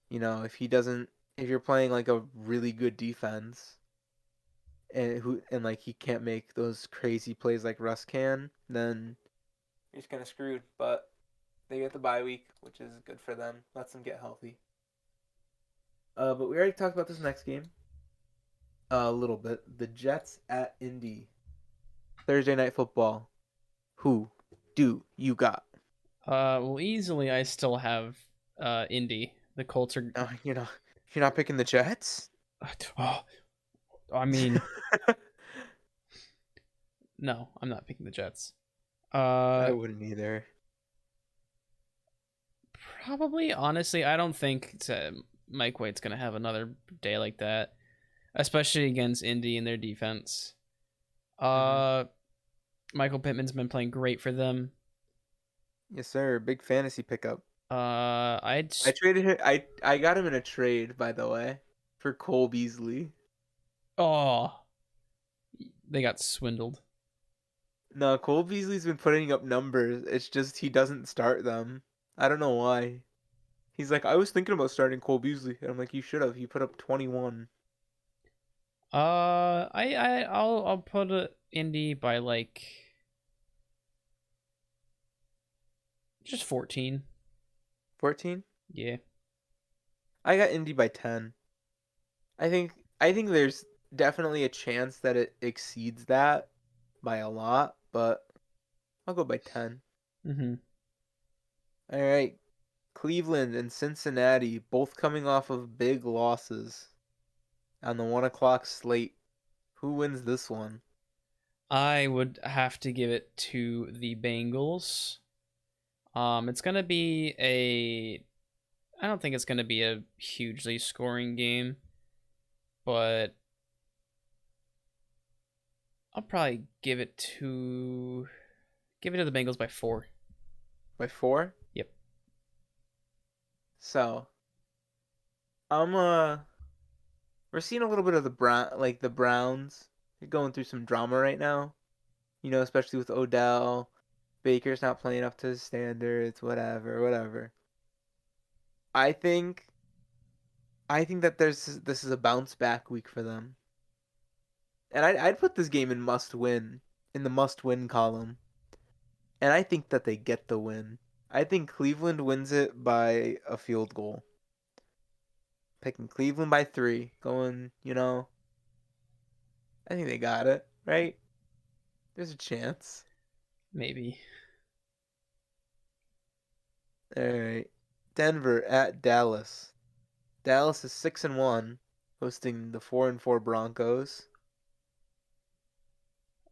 if he doesn't, if you're playing like a really good defense, and like he can't make those crazy plays like Russ can, then you're just kind of screwed. But they get the bye week, which is good for them. Lets them get healthy. But we already talked about this next game a little bit. The Jets at Indy, Thursday night football. Who do you got? Well, easily I still have Indy. The Colts are. You're not picking the Jets. Oh, I mean, no, I'm not picking the Jets. I Uh, wouldn't either. Probably, honestly, I don't think Mike White's gonna have another day like that, especially against Indy and their defense. Hmm. Uh, Michael Pittman's been playing great for them. Yes, sir. Big fantasy pickup. I'd. I traded him. I got him in a trade, by the way, for Cole Beasley. Oh, they got swindled. No, Cole Beasley's been putting up numbers. It's just he doesn't start them. I don't know why. He's like, I was thinking about starting Cole Beasley, and I'm like, you should have. He put up 21. I'll put it Indy by like just 14. 14. Yeah. I got Indy by 10. I think there's definitely a chance that it exceeds that by a lot, but I'll go by 10. Mm-hmm. All right. Cleveland and Cincinnati both coming off of big losses on the 1 o'clock slate. Who wins this one? I would have to give it to the Bengals. It's gonna be a. I don't think it's gonna be a hugely scoring game, but I'll probably give it to the Bengals by 4. By 4? Yep. So, I'm we're seeing a little bit of the Browns. They're going through some drama right now. Especially with Odell. Baker's not playing up to his standards, whatever, whatever. I think I think that this is a bounce back week for them. And I'd put this game in the must win column. And I think that they get the win. I think Cleveland wins it by a field goal. Picking Cleveland by 3. I think they got it, right? There's a chance. Maybe. All right. Denver at Dallas. Dallas is 6-1, hosting the 4-4 Broncos.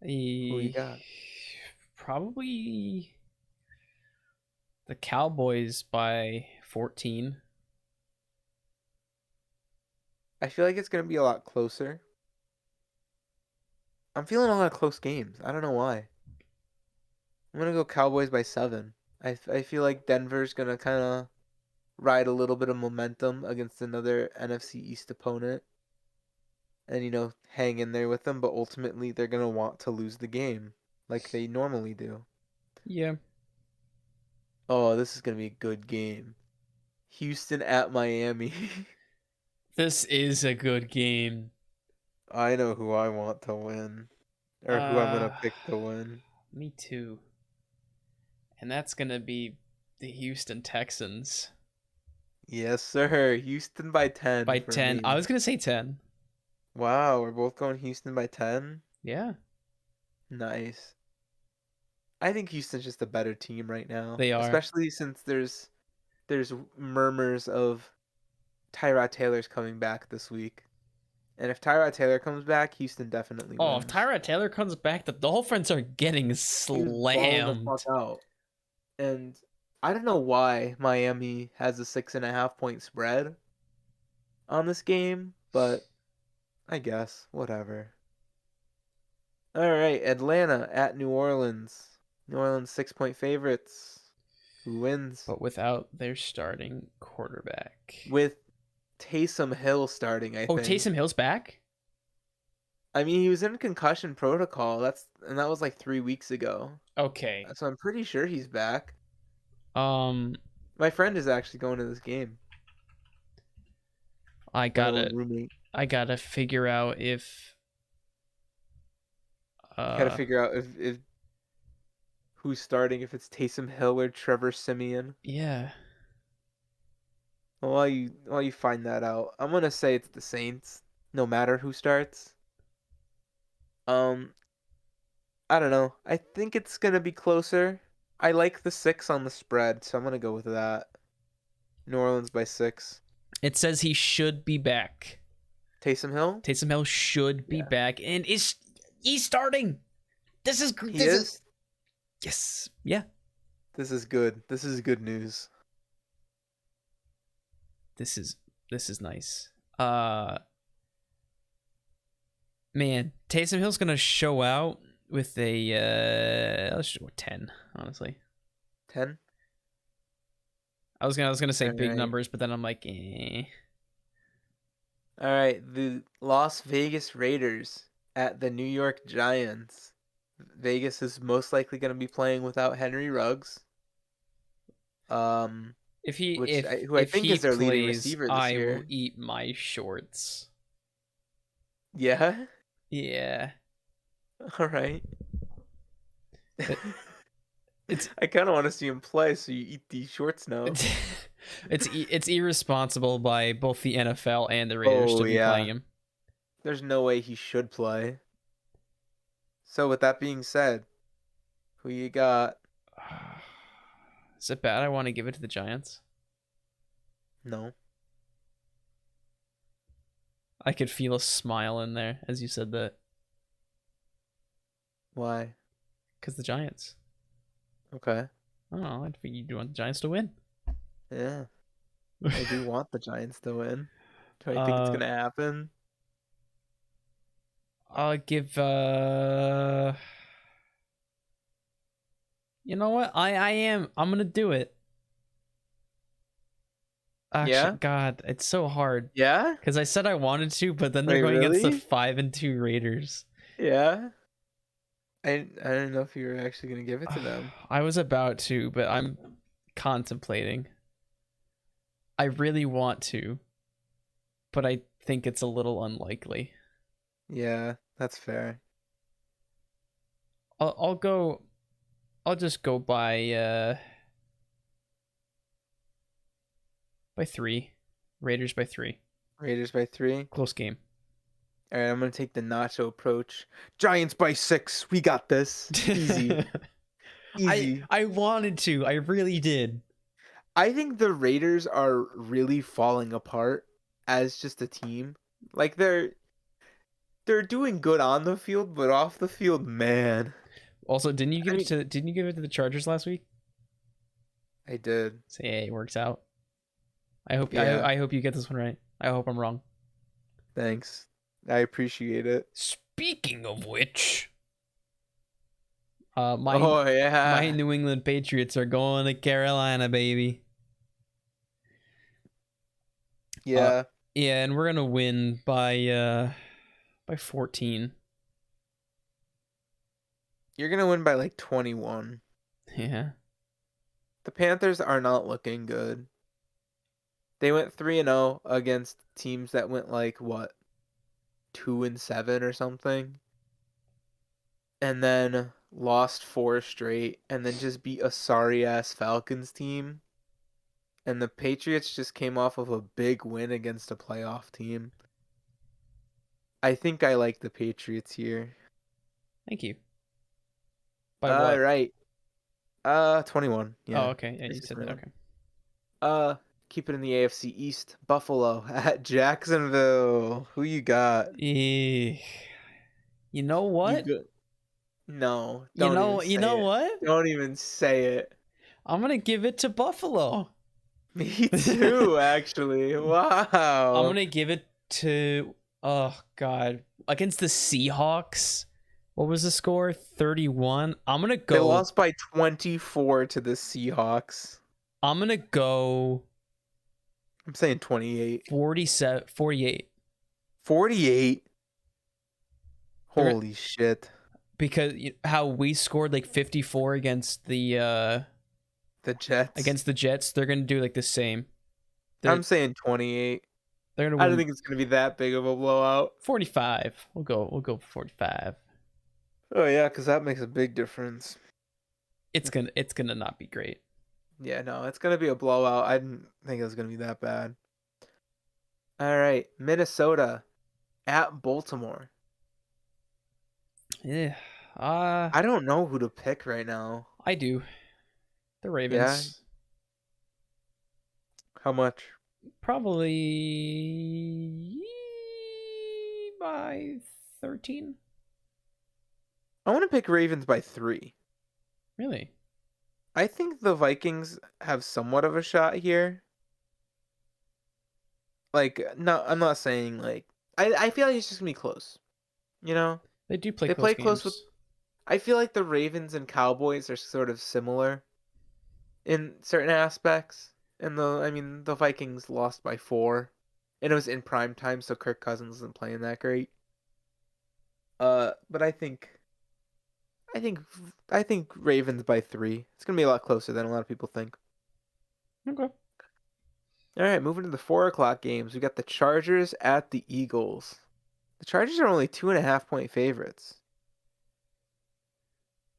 Who you got? Probably the Cowboys by 14. I feel like it's gonna be a lot closer. I'm feeling a lot of close games. I don't know why. I'm gonna go Cowboys by 7. I feel like Denver's gonna kind of ride a little bit of momentum against another NFC East opponent, and hang in there with them. But ultimately, they're gonna want to lose the game, like they normally do. Yeah. Oh, this is gonna be a good game. Houston at Miami. This is a good game. I know who I want to win, or who I'm gonna Uh, pick to win. Me too. And that's going to be the Houston Texans Yes, sir. Houston by 10 by for 10. I me. was going to say 10. Wow, we're both going Houston by 10. Yeah, Nice. I think Houston's just a better team right now, they are. especially since there's murmurs of Tyrod Taylor's coming back this week. And if Tyrod Taylor comes back, Houston definitely Oh, if wins. Tyrod Taylor comes back, the Dolphins are getting He was balling the fuck slammed. out. And I don't know why Miami has a 6.5 point spread on this game, but I guess whatever. All right, Atlanta at New Orleans. New Orleans 6 point favorites. Who wins? but without their starting quarterback. With Taysom Hill starting, I Oh, think. Taysom Hill's back? I mean, he was in concussion protocol. That was like 3 weeks ago. Okay. So I'm pretty sure he's back. Um, My friend is actually going to this game. I My old gotta roommate. figure out if Got to figure out if who's starting, if it's Taysom Hill or Trevor Simeon. yeah. Well, while you find that out, I'm gonna say it's the Saints, no matter who starts. Um, I don't know. I think it's gonna be closer. I like the 6 on the spread, so I'm gonna go with that. New Orleans by 6. It says he should be back. Taysom Hill? Taysom Hill should be Yeah. back, and he's starting. This is He is? yes, yeah. This is good. This is good news. This is nice. Man, Taysom Hill's gonna show out with a let's go 10. Honestly, 10? I was gonna say big Alright. numbers, but then I'm like, eh. Alright, the Las Vegas Raiders at the New York Giants. Vegas is most likely going to be playing without Henry Ruggs. If he Who I if think he is their leading plays, receiver this I year. will eat my shorts. Yeah? Yeah. Alright. It's I kind of want to see him play, so you eat these shorts now. it's irresponsible by both the NFL and the Raiders to be playing him. There's no way he should play. So with that being said, who you got? Is it bad I want to give it to the Giants? No. I could feel a smile in there as you said that. Why? Because the Giants. Okay. I don't know. I think you do want the Giants to win. Yeah. I do want the Giants to win. Do I think it's going to happen? I'll give you know what? I'm gonna do it. Actually, Yeah? God, it's so hard. Yeah? Because I said I wanted to, but then they're Wait, going against the really? 5-2 Raiders. Yeah? I don't know if you were actually going to give it to them. I was about to, but I'm contemplating. I really want to, but I think it's a little unlikely. Yeah, that's fair. I'll just go by 3. Raiders by 3. Raiders by 3. Close game. All right, I'm going to take the Nacho approach. Giants by 6. We got this. Easy. Easy. I wanted to. I really did. I think the Raiders are really falling apart as just a team. Like they're doing good on the field, but off the field, man. Also, didn't you give it to the Chargers last week? I did. Say, hey, it works out. I hope Yeah. I hope you get this one right. I hope I'm wrong. Thanks. I appreciate it. Speaking of which, Oh my yeah. New England Patriots are going to Carolina, baby. Yeah. Yeah, and we're gonna win by 14. You're gonna win by like 21. Yeah. The Panthers are not looking good. They went 3-0 against teams that went like what, 2-7 or something, and then lost 4 straight, and then just beat a sorry ass Falcons team. And the Patriots just came off of a big win against a playoff team. I think I like the Patriots here. Thank you. By what? Right. 21. Yeah. Oh, okay. Yeah, you said that. Okay. Keep it in the AFC East. Buffalo at Jacksonville. Who you got? You know what? No. Don't You know what? Don't even say it. I'm gonna give it to Buffalo. Me too, actually. Wow. I'm gonna give it to, oh God, against the Seahawks. What was the score? 31. They lost by 24 to the Seahawks. I'm gonna go I'm saying 28. 47, 48. 48? They're, Holy shit. because how we scored like 54 The Jets. against the Jets, they're gonna do like the same. I'm saying 28. They're gonna I don't win think it's gonna be that big of a blowout. 45. We'll go 45. Oh yeah, because that makes a big difference. It's gonna not be great. Yeah, no, it's gonna be a blowout. I didn't think it was gonna be that bad. All right, Minnesota at Baltimore. Yeah. I don't know who to pick right now. I do. The Yeah, Ravens. how much? Probably by 13. I want to pick Ravens by 3. Really? I think the Vikings have somewhat of a shot here. Like, no, I'm not saying like I feel like it's just gonna be close. You know, They do play they close play close with. games. I feel like the Ravens and Cowboys are sort of similar in certain aspects. And the Vikings lost by 4, and it was in prime time, so Kirk Cousins isn't playing that great. But I think, I think Ravens by 3. It's gonna be a lot closer than a lot of people think. Okay. All right, moving to the 4 o'clock games, we got the Chargers at the Eagles. The Chargers are only 2.5-point favorites,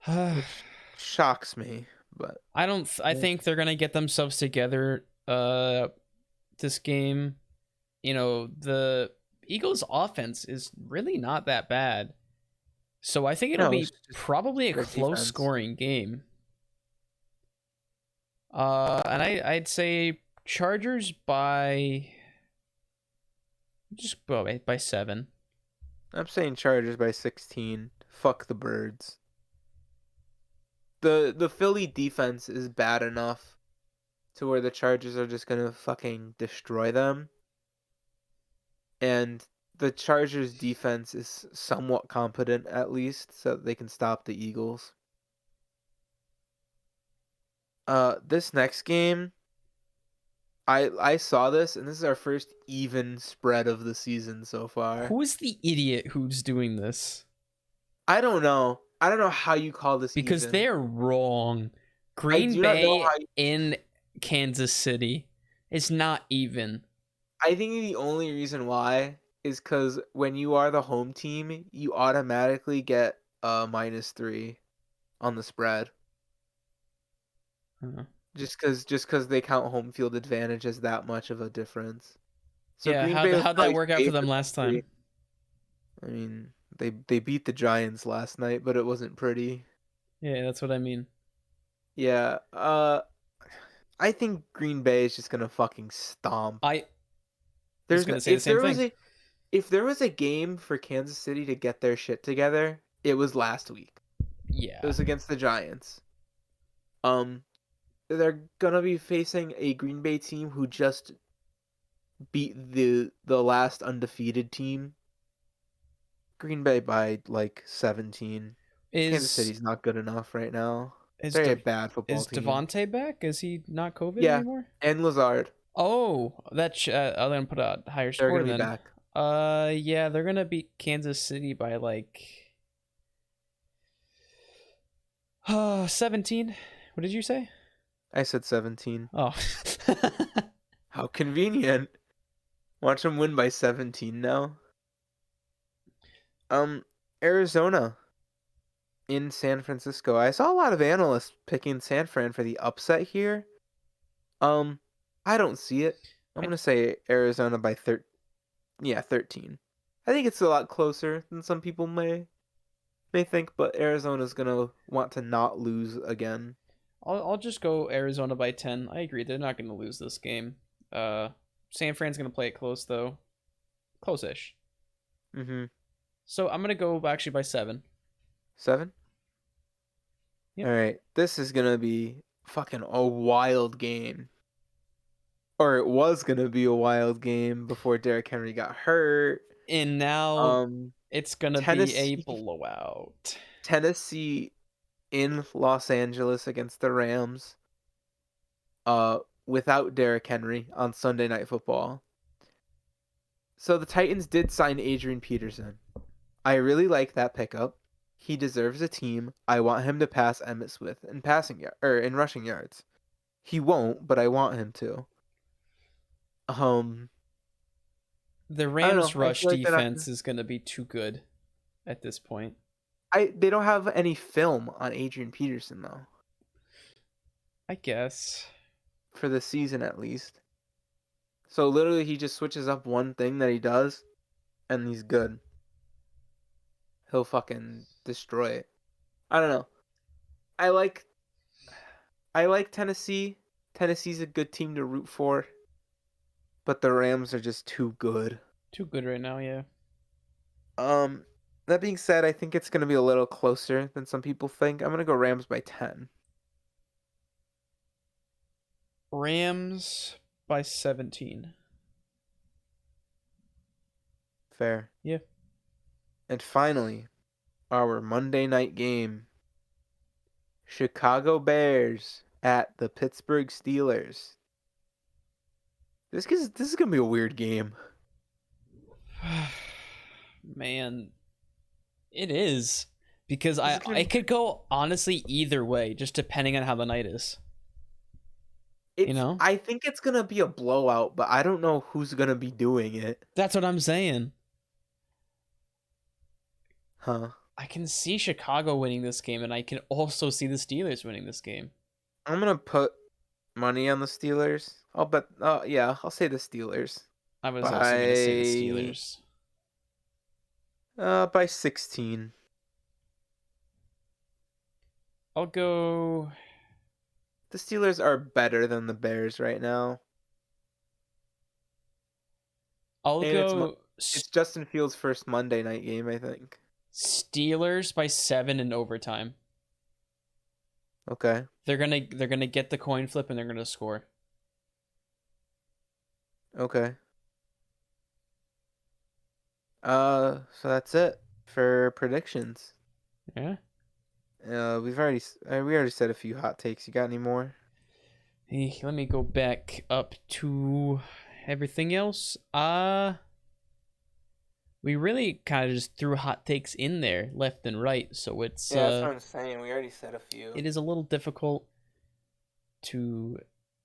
which shocks me. But I think they're gonna get themselves together. This game, the Eagles' offense is really not that bad, so I think it'll no, be it's just probably a their close defense. scoring game. And I'd say Chargers by just well, by 7. I'm saying Chargers by 16. Fuck the Birds. The Philly defense is bad enough to where the Chargers are just gonna fucking destroy them. And the Chargers defense is somewhat competent at least, so they can stop the Eagles. This next game, I saw this, and this is our first even spread of the season so far. Who is the idiot who's doing this? I don't know. I don't know how you call this Because even. they're wrong. I Green do not know Bay how. in Kansas City is not even. I think the only reason why is because when you are the home team, you automatically get -3 on the spread. Uh, Just because they count home field advantage as that much of a difference. So yeah, Green Bay was how'd that probably work out for them favored last by 3. time? I mean, they beat the Giants last night, but it wasn't pretty. Yeah, that's what I mean. Yeah. I think Green Bay is just gonna fucking stomp. I was There's no, gonna say the same thing. if there was a game for Kansas City to get their shit together, it was last week. It Yeah. was against the Giants. Um, they're gonna be facing a Green Bay team who just beat the last undefeated team. Green Bay by like 17. Kansas Is City's not good enough right now. is They're a De- bad football is team. Devontae back? Is he not COVID Yeah, anymore? and Lazard. Oh, I'm gonna put a higher They're score gonna be then. back. Yeah, they're gonna beat Kansas City by like 17. What did you say? I said 17. Oh. How convenient. Watch them win by 17 now. Arizona in San Francisco. I saw a lot of analysts picking San Fran for the upset here. I don't see it. I'm I, gonna say Arizona by 13. I think it's a lot closer than some people may think, but Arizona's gonna want to not lose again. I'll just go Arizona by 10. I agree. They're not gonna lose this game. San Fran's gonna play it close though. Close-ish. Mm-hmm. So I'm gonna go actually by 7. 7? Yep. All right. This is gonna be fucking a wild game. Or it was gonna be a wild game before Derrick Henry got hurt. And now Um, it's gonna be a Tennessee, blowout. Tennessee in Los Angeles against the Rams. Without Derrick Henry on Sunday Night Football. So the Titans did sign Adrian Peterson. I really like that pickup. He deserves a team. I want him to pass Emmitt Smith in in rushing yards. He won't, but I want him to. Um, The I don't Rams' know. I rush feel like they're not. defense is gonna be too good at this point. They don't have any film on Adrian Peterson though, I guess. for the season at least. So literally, he just switches up one thing that he does, and he's good. He'll fucking destroy it. I don't know. I like I like Tennessee. Tennessee's a good team to root for, but the Rams are just too good. Too good right now, yeah. Um, that being said, I think it's gonna be a little closer than some people think. I'm gonna go Rams by 10. Rams by 17. Fair. Yeah. And finally, our Monday night game. Chicago Bears at the Pittsburgh Steelers. This is gonna be a weird game. Man, it is. Because This I is gonna I be could go honestly either way, just depending on how the night is. You it's know? I think it's gonna be a blowout, but I don't know who's gonna be doing it. That's what I'm saying. Huh. I can see Chicago winning this game, and I can also see the Steelers winning this game. I'm gonna put money on the Steelers. I'll bet yeah, I'll say the Steelers. I was also gonna say the By Steelers. by 16. I'll go. The Steelers are better than the Bears right now. I'll And go it's Justin Fields' first Monday night game, I think. Steelers by 7 in overtime. Okay. They're gonna get the coin flip and they're gonna score. Okay. So that's it for predictions. Yeah. We already said a few hot takes. You got any more? Hey, let me go back up to everything else. We really kind of just threw hot takes in there, left and right, so Yeah, that's what I'm saying. We already said a few. it is a little difficult to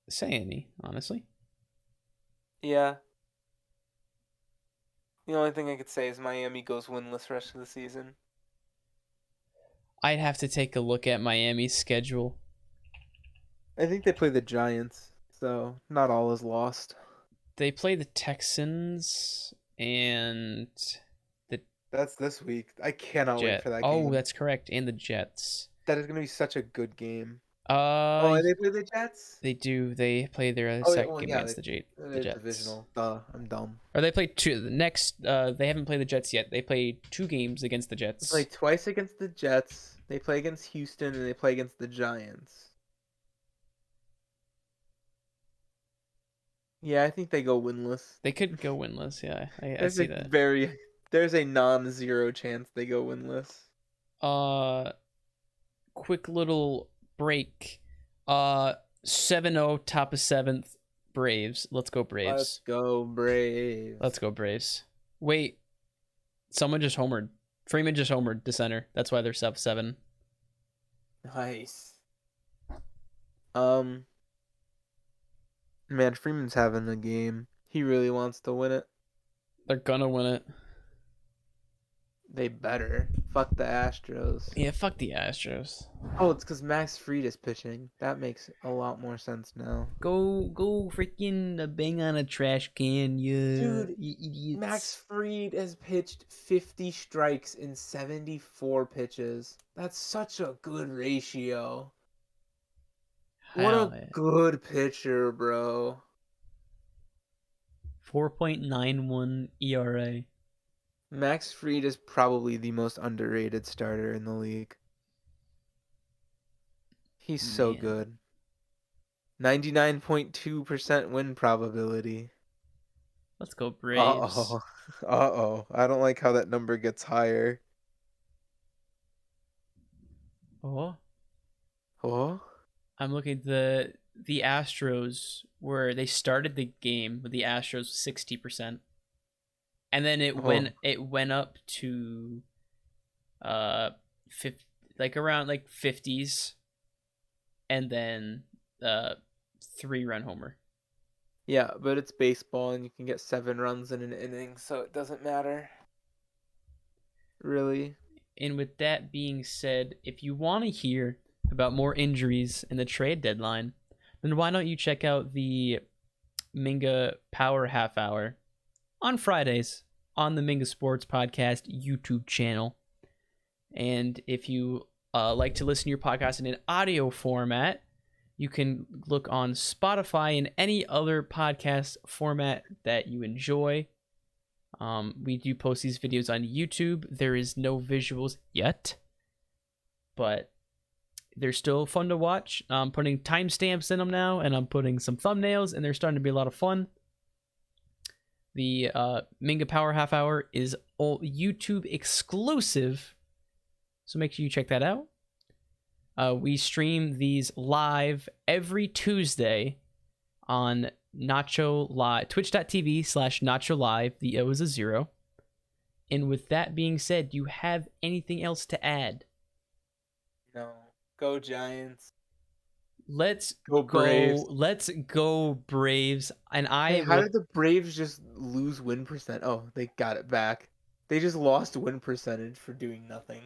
say any, honestly. Yeah. The only thing I could say is Miami goes winless rest of the season. I'd have to take a look at Miami's schedule. I think they play the Giants, so not all is lost. They play the Texans and the That's this week. I cannot wait Jet. for that Oh, game. that's correct, and the Jets. That is gonna be such a good game. Uh, Oh, they play the Jets? they do. They play their Oh, yeah, second well, game yeah, against the they're Jets. divisional. Duh, I'm dumb. Or they play two. The next, they haven't played the Jets yet. They play 2 games against the They play Jets. twice against the Jets. They play against Houston, and they play against the Giants. Yeah, I think they go winless. They could go winless. Yeah, I There's see a that. there's a non-zero chance they go winless. Uh, quick little break. 7-0, top of seventh, Braves. Let's go Let's Braves. go Braves. Let's go Braves. Wait, someone just homered. Freeman just homered the center. That's why they're sub 7. Nice. Man, Freeman's having the game. He really wants to win it. They're gonna win it. They better. Fuck the Astros. Yeah, fuck the Astros. Oh, it's because Max Fried is pitching. That makes a lot more sense now. Go freaking bang on a trash can, Dude, you idiots. Max Fried has pitched 50 strikes in 74 pitches. That's such a good ratio. What Hell a yeah. good pitcher, bro. 4.91 ERA. Max Fried is probably the most underrated starter in the league. He's so Man. good. 99.2% win probability. Let's go Uh-oh. Braves. Uh-oh. I don't like how that number gets higher. Oh, Oh? I'm looking at the Astros where they started the game with the Astros 60%, and then Oh. it went up to uh 50, like around like 50s, and then 3-run homer. Yeah, but it's baseball and you can get 7 runs in an inning, so it doesn't matter. Really. And with that being said, if you want to hear about more injuries in the trade deadline, then why don't you check out the Minga Power Half Hour on Fridays on the Minga Sports Podcast YouTube channel. And if you like to listen to your podcast in an audio format, you can look on Spotify and any other podcast format that you enjoy. We do post these videos on YouTube. There is no visuals yet, but they're still fun to watch. I'm putting timestamps in them now, and I'm putting some thumbnails, and they're starting to be a lot of fun. The Minga Power Half Hour is all YouTube exclusive, so make sure you check that out. We stream these live every Tuesday on Nacho Live, twitch.tv/Nacho Live. The O is a 0. And with that being said, do you have anything else to add? No. Go Giants. Let's Go Braves. Let's go Braves. And Hey, I how will. did the Braves just lose win percent? Oh, they got it back. They just lost win percentage for doing nothing.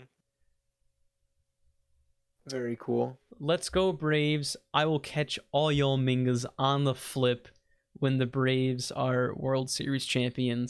Very cool. Let's go Braves. I will catch all y'all Mingas on the flip when the Braves are World Series champions.